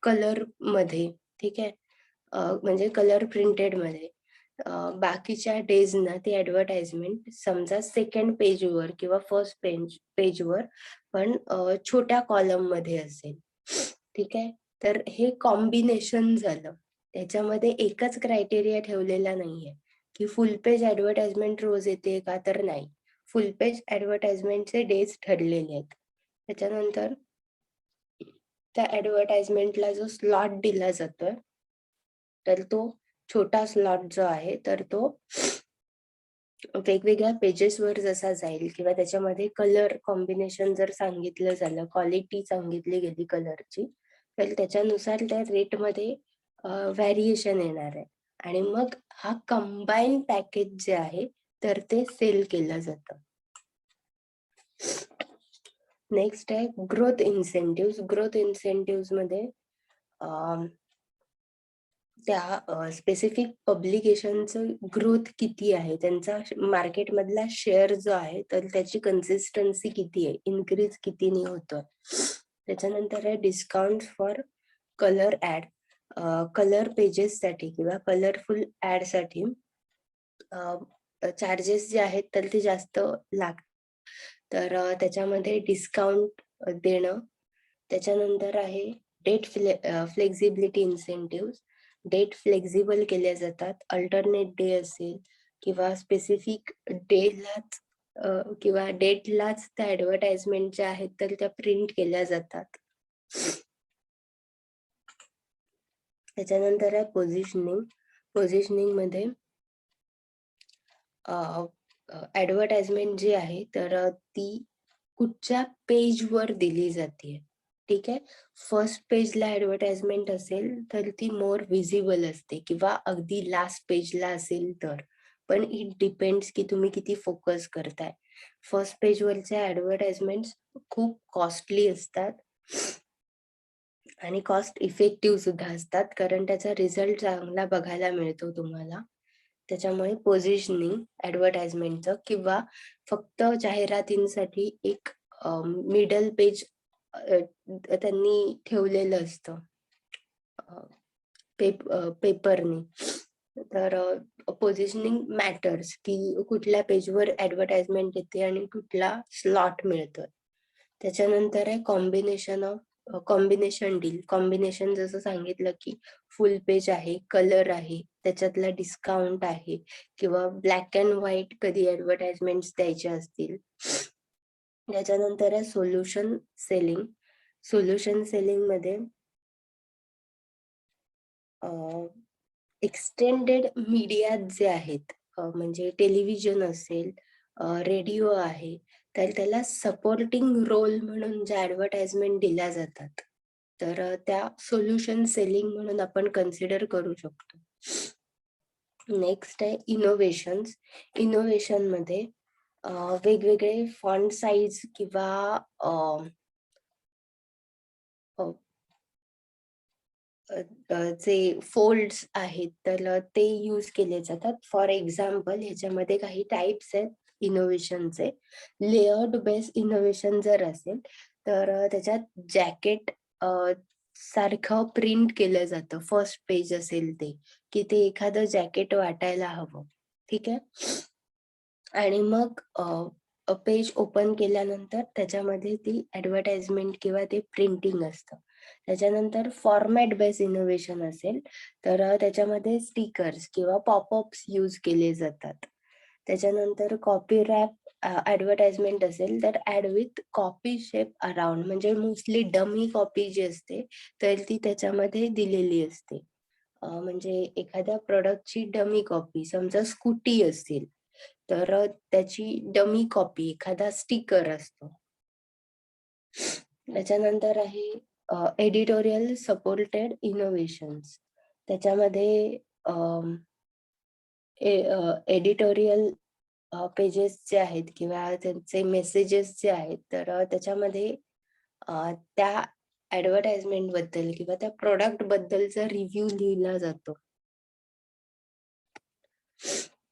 कलर मध्ये, ठीक आहे, म्हणजे कलर प्रिंटेड मध्ये. बाकीच्या डेजना ती ऍडव्हर्टाइजमेंट समजा सेकंड पेजवर किंवा फर्स्ट पेजवर पण छोट्या कॉलम मध्ये असेल, ठीक आहे. तर हे कॉम्बिनेशन झालं. त्याच्यामध्ये एकच क्रायटेरिया ठेवलेला नाहीये की फुल पेज ऍडव्हर्टाइजमेंट रोज येते का, तर नाही. फुल पेज ऍडव्हर्टाइजमेंटचे डेज ठरलेले आहेत. त्याच्यानंतर त्या ऍडव्हर्टाइजमेंटला जो स्लॉट दिला जातोय तर तो छोटा स्लॉट जो आहे तर तो वेगवेगळ्या पेजेसवर जसा जाईल किंवा त्याच्यामध्ये कलर कॉम्बिनेशन जर सांगितलं झालं, क्वालिटी सांगितली गेली कलरची, तर त्याच्यानुसार त्या रेटमध्ये व्हॅरिएशन येणार आहे. आणि मग हा कंबाईन पॅकेज जे आहे तर ते सेल केलं जातं. नेक्स्ट आहे ग्रोथ इन्सेंटिव्ह मध्ये त्या स्पेसिफिक पब्लिकेशनचं ग्रोथ किती आहे, त्यांचा मार्केटमधला शेअर जो आहे तर त्याची कन्सिस्टन्सी किती आहे, इन्क्रीज कितीने होतोय. त्याच्यानंतर आहे discount for colour ad. Colour pages साठी किंवा कलरफुल ऍड साठी चार्जेस जे आहेत तर ते जास्त लागतात, तर त्याच्यामध्ये डिस्काउंट देणं. त्याच्यानंतर आहे date flexibility incentive. Date flexible केल्या जातात, अल्टरनेट डे असेल किंवा स्पेसिफिक डेलाच किंवा डेटलाच त्या ऍडव्हर्टाइजमेंट ज्या आहेत तर त्या प्रिंट केल्या जातात. त्याच्यानंतर आहे पोझिशनिंग मध्ये ऍडव्हर्टाइजमेंट जी आहे तर ती कुठच्या पेजवर दिली जाते. ठीक आहे. फर्स्ट पेजला ऍडव्हर्टाइजमेंट असेल तर ती मोर विजिबल असते, किंवा अगदी लास्ट पेजला असेल तर. पण इट डिपेंड्स की तुम्ही किती फोकस करताय. फर्स्ट पेजवरच्या ऍडव्हर्टाइजमेंट खूप कॉस्टली असतात आणि कॉस्ट इफेक्टिव्ह सुद्धा असतात, कारण त्याचा रिझल्ट चांगला बघायला मिळतो तुम्हाला. त्याच्यामुळे पोझिशनिंग ऍडव्हर्टाइजमेंटचं, किंवा फक्त जाहिरातींसाठी एक मिडल पेज त्यांनी ठेवलेलं असतं पेपरनी. तर पोझिशनिंग मॅटर्स, की कुठल्या पेजवर ऍडव्हर्टाइजमेंट येते आणि कुठला स्लॉट मिळतोय. त्याच्यानंतर आहे कॉम्बिनेशन डील. कॉम्बिनेशन जसं सांगितलं की फुल पेज आहे, कलर आहे, त्याच्यातला डिस्काउंट आहे, किंवा ब्लॅक अँड व्हाईट कधी ऍडव्हर्टाइजमेंट द्यायचे असतील. त्याच्यानंतर आहे सोल्युशन सेलिंग. सोल्युशन सेलिंग मध्ये एक्सटेंडेड मीडिया जे आहेत, म्हणजे टेलिव्हिजन असेल, रेडिओ आहे, तर त्याला सपोर्टिंग रोल म्हणून ज्या ऍडव्हर्टाइजमेंट दिल्या जातात, तर त्या सोल्युशन सेलिंग म्हणून आपण कन्सिडर करू शकतो. नेक्स्ट आहे इनोव्हेशन्स. इनोव्हेशन मध्ये वेगवेगळे फॉन्ट साईज किंवा जे फोल्ड्स आहेत तर ते यूज केले जातात. फॉर एक्झाम्पल ह्याच्यामध्ये काही टाइप्स आहेत इनोव्हेशनचे. लेअर्ड बेस्ड इनोव्हेशन जर असेल तर त्याच्यात जॅकेट सारखं प्रिंट केलं जातं. फर्स्ट पेज असेल ते, की ते एखादं जॅकेट वाटायला हवं. ठीक आहे. आणि मग पेज ओपन केल्यानंतर त्याच्यामध्ये ती ऍडव्हर्टाइजमेंट किंवा ते प्रिंटिंग असतं. त्याच्यानंतर फॉर्मॅट बेस्ड इनोव्हेशन असेल तर त्याच्यामध्ये स्टिकर्स किंवा पॉपअप्स यूज केले जातात. त्याच्यानंतर कॉपी रॅप ऍडव्हर्टाइजमेंट असेल तर ad with copy shape around, म्हणजे मोस्टली डमी कॉपी जी असते तर ती त्याच्यामध्ये दिलेली असते. म्हणजे एखाद्या प्रोडक्टची डमी कॉपी, समजा स्कूटी असेल तर त्याची डमी कॉपी एखादा स्टिकर असतो. त्याच्यानंतर आहे एडिटोरियल सपोर्टेड इनोव्हेशन्स. त्याच्यामध्ये एडिटोरियल पेजेस जे आहेत किंवा त्यांचे मेसेजेस जे आहेत तर त्याच्यामध्ये त्या ऍडव्हर्टाइजमेंट बद्दल किंवा त्या प्रोडक्ट बद्दलचा रिव्ह्यू लिहिला जातो.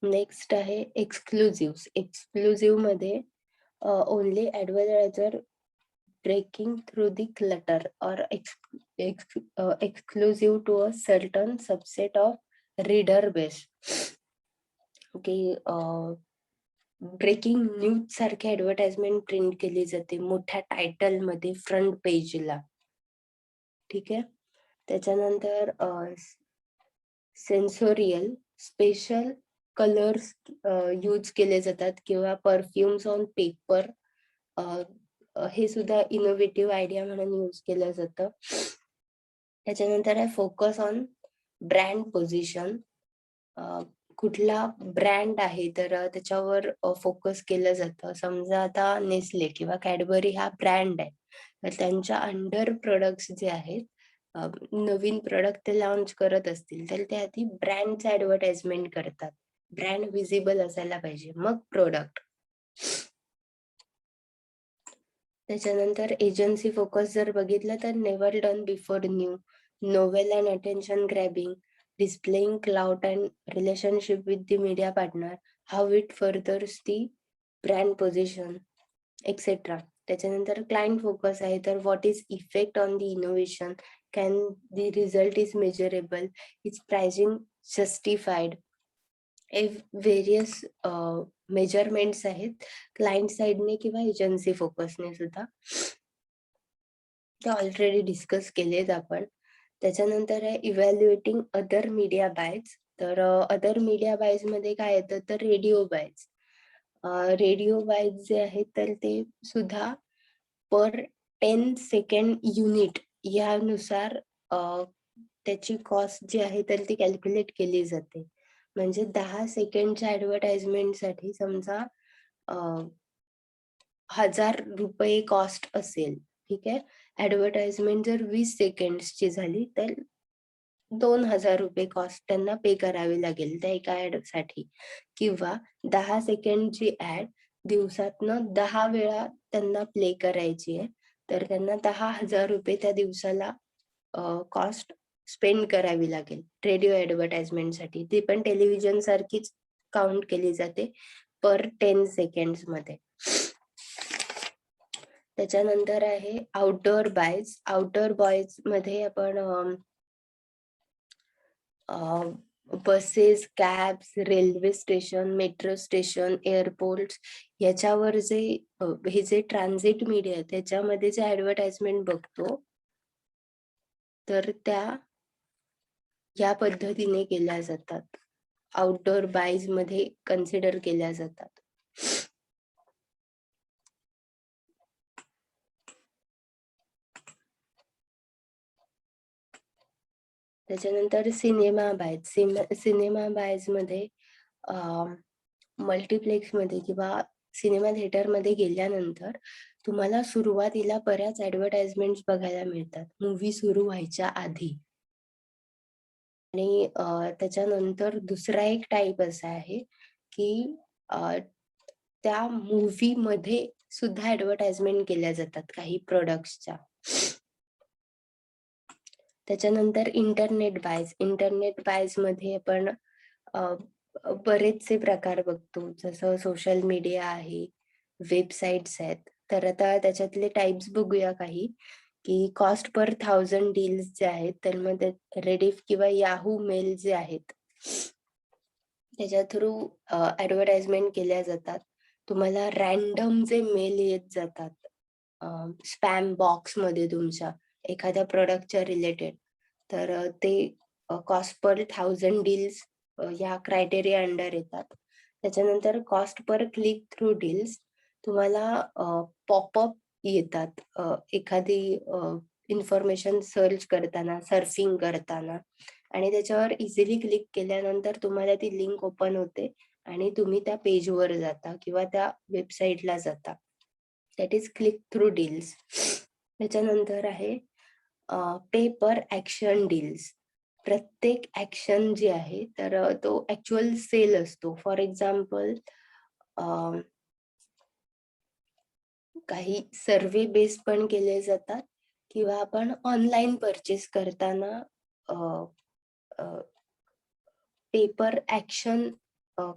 नेक्स्ट आहे एक्सक्लुझिव्ह. एक्सक्लुझिव्ह मध्ये only ऍडव्हर्टायझर breaking through the clutter or exclusive to a certain subset of reader base. Okay, breaking news सारखी ऍडव्हर्टाइजमेंट प्रिंट केली जाते मोठ्या टायटल मध्ये फ्रंट पेजला. ठीक आहे. त्याच्यानंतर सेन्सोरियल स्पेशल कलर्स यूज केले जातात, किंवा परफ्युम्स ऑन पेपर, हे सुद्धा इनोव्हेटिव्ह आयडिया म्हणून यूज केलं जातं. त्याच्यानंतर आहे फोकस ऑन ब्रँड पोझिशन. कुठला ब्रँड आहे तर त्याच्यावर फोकस केलं जातं. समजा आता नेसले किंवा कॅडबरी हा ब्रँड आहे, तर त्यांच्या अंडर प्रोडक्ट्स जे आहेत, नवीन प्रोडक्ट ते लॉन्च करत असतील तर ते आधी ब्रँडचं ऍडव्हर्टाइजमेंट करतात. ब्रँड विजिबल असायला पाहिजे, मग प्रोडक्ट. त्याच्यानंतर एजन्सी फोकस जर बघितलं तर never done before new, novel and attention grabbing, displaying clout and relationship with the media partner, how it furthers the brand position, etc. त्याच्यानंतर क्लायंट फोकस आहे तर what is effect on the innovation, can the result is measurable, is pricing justified. Various measurements आहेत client साइडने किंवा agency फोकसने सुद्धा. ते already discuss केलेत आपण. त्याच्यानंतर आहे इव्हॅल्युएटिंग अदर मीडिया बायज. तर अदर मीडिया बायज मध्ये काय येतं तर रेडिओ बायज. रेडिओ बायज जे आहेत तर ते सुद्धा पर 10 सेकंड युनिट यानुसार त्याची कॉस्ट जी आहे तर ती कॅल्क्युलेट केली जाते. म्हणजे 10 सेकंडच्या ऍडव्हर्टाइजमेंट साठी समजा 1000 रुपये कॉस्ट असेल, ठीक आहे, ऍडव्हर्टाइजमेंट जर 20 सेकंड्सची झाली तर 2,000 रुपये कॉस्ट त्यांना पे करावी लागेल त्या एका ऍड साठी, किंवा 10 सेकंडची ऍड दिवसातनं 10 वेळा त्यांना प्ले करायची आहे, तर त्यांना 10,000 रुपये त्या दिवसाला कॉस्ट स्पेंड करावी लागेल रेडिओ ऍडव्हर्टाइजमेंट साठी. ती पण टेलिव्हिजन सारखीच काउंट केली जाते पर 10 सेकंड्स मध्ये. त्याच्यानंतर आहे आउटडोअर बायज. आउटडोअर बायज मध्ये आपण buses, cabs, railway station, metro station, airport याच्यावर जे हे जे ट्रान्झिट मीडिया आहे त्याच्यामध्ये जे ऍडव्हर्टाइजमेंट बघतो तर त्या या पद्धतीने केल्या जातात, आउटडोअर बायज मध्ये कन्सिडर केल्या जातात. त्याच्यानंतर सिनेमा बायज. सिनेमा बायज मध्ये मल्टिप्लेक्स मध्ये किंवा सिनेमा थिएटर मध्ये गेल्यानंतर तुम्हाला सुरुवातीला बऱ्याच ऍडव्हर्टाइजमेंट बघायला मिळतात मूवी सुरू व्हायच्या आधी. आणि त्याच्यानंतर दुसरा एक टाइप असा आहे की त्या मूवी मध्ये सुद्धा ऍडव्हर्टाइजमेंट केल्या जातात काही प्रोडक्ट्सच्या. त्याच्यानंतर इंटरनेट बायज. इंटरनेट बायज मध्ये आपण बरेचसे प्रकार बघतो, जसं सोशल मीडिया आहे, वेबसाईट्स आहेत. तर आता त्याच्यातले टाइप्स बघूया काही, की कॉस्ट पर 1000 डील्स जे आहेत, तर मग रेडिफ किंवा याहू मेल जे आहेत त्याच्या थ्रू ऍडव्हर्टाइजमेंट केल्या जातात. तुम्हाला रॅन्डम जे मेल येत जातात स्पॅम बॉक्स मध्ये तुमच्या एखाद्या प्रोडक्टच्या रिलेटेड, तर ते कॉस्ट पर 1000 डील्स या क्रायटेरिया अंडर येतात. त्याच्यानंतर cost per click through deals. तुम्हाला पॉपअप येतात एखादी इन्फॉर्मेशन सर्च करताना, सर्फिंग करताना, आणि त्याच्यावर इझिली क्लिक केल्यानंतर तुम्हाला ती लिंक ओपन होते आणि तुम्ही त्या पेजवर जाता किंवा त्या वेबसाईटला जाता. That is click through deals. त्याच्यानंतर आहे पे पर ऍक्शन डील्स. प्रत्येक ऍक्शन जी आहे तर तो ऍक्च्युअल सेल असतो. फॉर एक्झाम्पल काही सर्वे बेस पण केले जातात किंवा आपण ऑनलाईन परचेस करताना paper action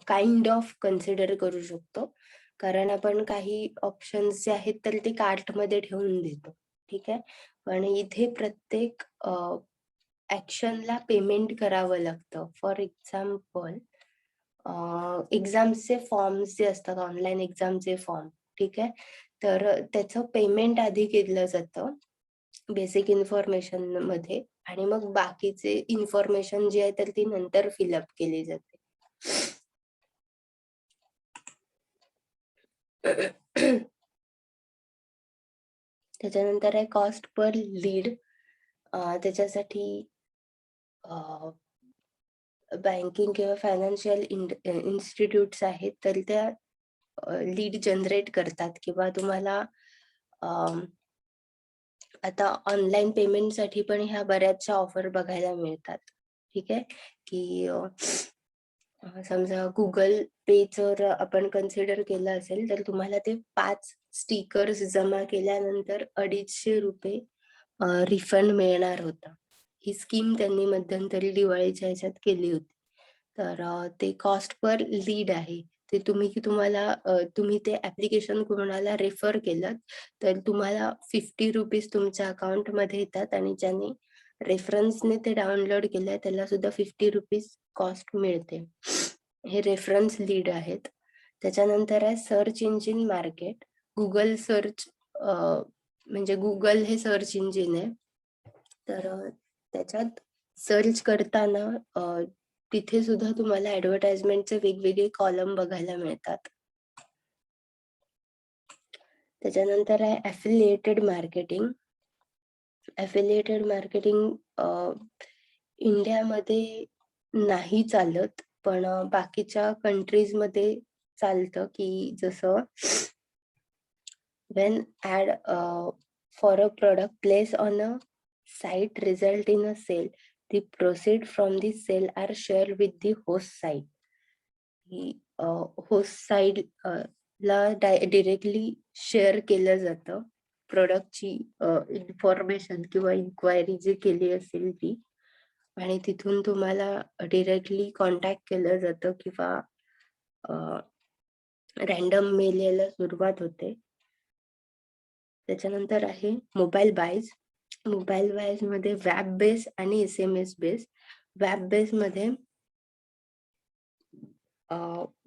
kind of consider करू शकतो, कारण आपण काही ऑप्शन्स जे आहेत तर ते कार्ट मध्ये ठेवून देतो. ठीक आहे, पण इथे प्रत्येक ऍक्शनला पेमेंट करावं लागतं. फॉर एक्झाम्पल एक्झामचे फॉर्म्स जे असतात, ऑनलाईन एक्झामचे फॉर्म, ठीक आहे, तर त्याचं पेमेंट आधी केलं जातं बेसिक इन्फॉर्मेशन मध्ये, आणि मग बाकीचे इन्फॉर्मेशन जी आहे तर ती नंतर फिलअप केली जाते. त्याच्यानंतर आहे कॉस्ट पर लीड. त्याच्यासाठी बँकिंग किंवा फायनान्शियल इन्स्टिट्यूट्स आहेत तर त्या लीड जनरेट करतात, किंवा तुम्हाला आता ऑनलाईन पेमेंट साठी पण ह्या बऱ्याचशा ऑफर बघायला मिळतात. ठीक आहे, की समजा गुगल पे जर आपण कन्सिडर केलं असेल तर तुम्हाला ते 5 स्टिकर्स जमा केल्यानंतर 250 रुपये रिफंड मिळणार होता. ही स्कीम त्यांनी मध्यंतरी दिवाळीच्या ह्याच्यात केली होती. तर ते कॉस्ट पर लीड आहे. ते तुम्ही ते ऍप्लिकेशन कोणाला रेफर केलं तर तुम्हाला 50 रुपीज तुमच्या अकाउंट मध्ये येतात, आणि ज्यांनी रेफरन्सने ते डाउनलोड केलंय त्याला सुद्धा 50 रुपीज कॉस्ट मिळते. हे रेफरन्स लीड आहेत. त्याच्यानंतर आहे search engine market. Google search म्हणजे गुगल हे सर्च इंजिन आहे, तर त्याच्यात सर्च करताना तिथे सुद्धा तुम्हाला ऍडव्हर्टाइजमेंटचे वेगवेगळे कॉलम बघायला मिळतात. त्याच्यानंतर आहे ऍफिलिएटेड मार्केटिंग. ऍफिलिएटेड मार्केटिंग इंडियामध्ये नाही चालत, पण बाकीच्या कंट्रीज मध्ये चालतं, की जसं when ad for a product placed on a site result in a sale, the proceed from the sale are shared with the host site. Host side ला डिरेक्टली शेअर केलं जातं प्रोडक्टची इन्फॉर्मेशन किंवा इन्क्वायरी जी केली असेल ती, आणि तिथून तुम्हाला डिरेक्टली कॉन्टॅक्ट केलं जातं किंवा रॅन्डम मेल यायला सुरुवात होते. त्याच्यानंतर आहे मोबाईल बायज. मोबाईल बायज मध्ये वेब बेस आणि SMS बेस. वेब बेस मध्ये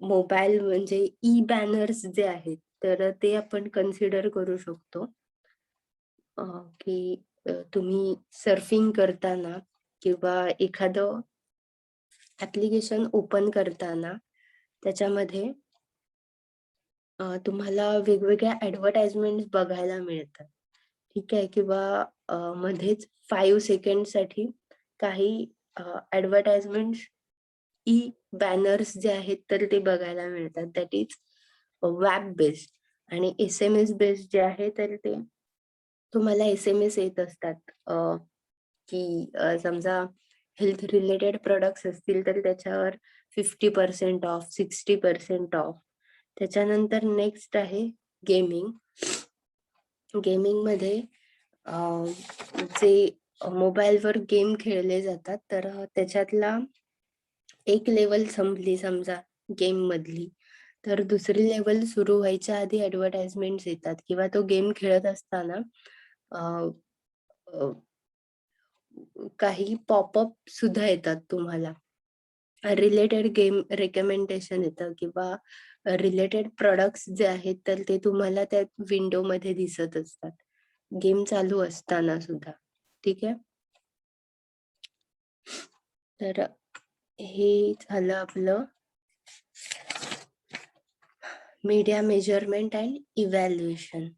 मोबाईल म्हणजे ई बॅनर्स जे आहेत तर ते आपण कन्सिडर करू शकतो की तुम्ही सर्फिंग करताना किंवा एखादं ऍप्लिकेशन ओपन करताना त्याच्यामध्ये तुम्हाला वेगवेगळ्या ऍडव्हर्टाइजमेंट बघायला मिळतात, ठीक आहे, किंवा मध्येच 5 सेकंड साठी काही ऍडव्हर्टाइजमेंट ई बॅनर्स जे आहेत तर ते बघायला मिळतात. That is web based. आणि SMS बेस्ड जे आहे तर ते तुम्हाला SMS येत असतात की समजा हेल्थ रिलेटेड प्रोडक्ट्स असतील तर त्याच्यावर 50% ऑफ, 60% ऑफ. त्याच्यानंतर नेक्स्ट आहे गेमिंग. गेमिंग मध्ये जे मोबाईलवर गेम खेळले जातात तर त्याच्यातला एक लेवल संपली समजा गेम मधली, तर दुसरी लेवल सुरू व्हायच्या आधी ऍडव्हर्टाइजमेंट येतात किंवा तो गेम खेळत असताना काही पॉपअप सुद्धा येतात तुम्हाला. रिलेटेड गेम रेकमेंडेशन येतं किंवा रिलेटेड प्रोडक्ट्स जे आहेत तर ते तुम्हाला त्या विंडो मध्ये दिसत असतात गेम चालू असताना सुद्धा, ठीक आहे. तर हे झालं आपलं मीडिया मेजरमेंट अँड इव्हॅल्युएशन.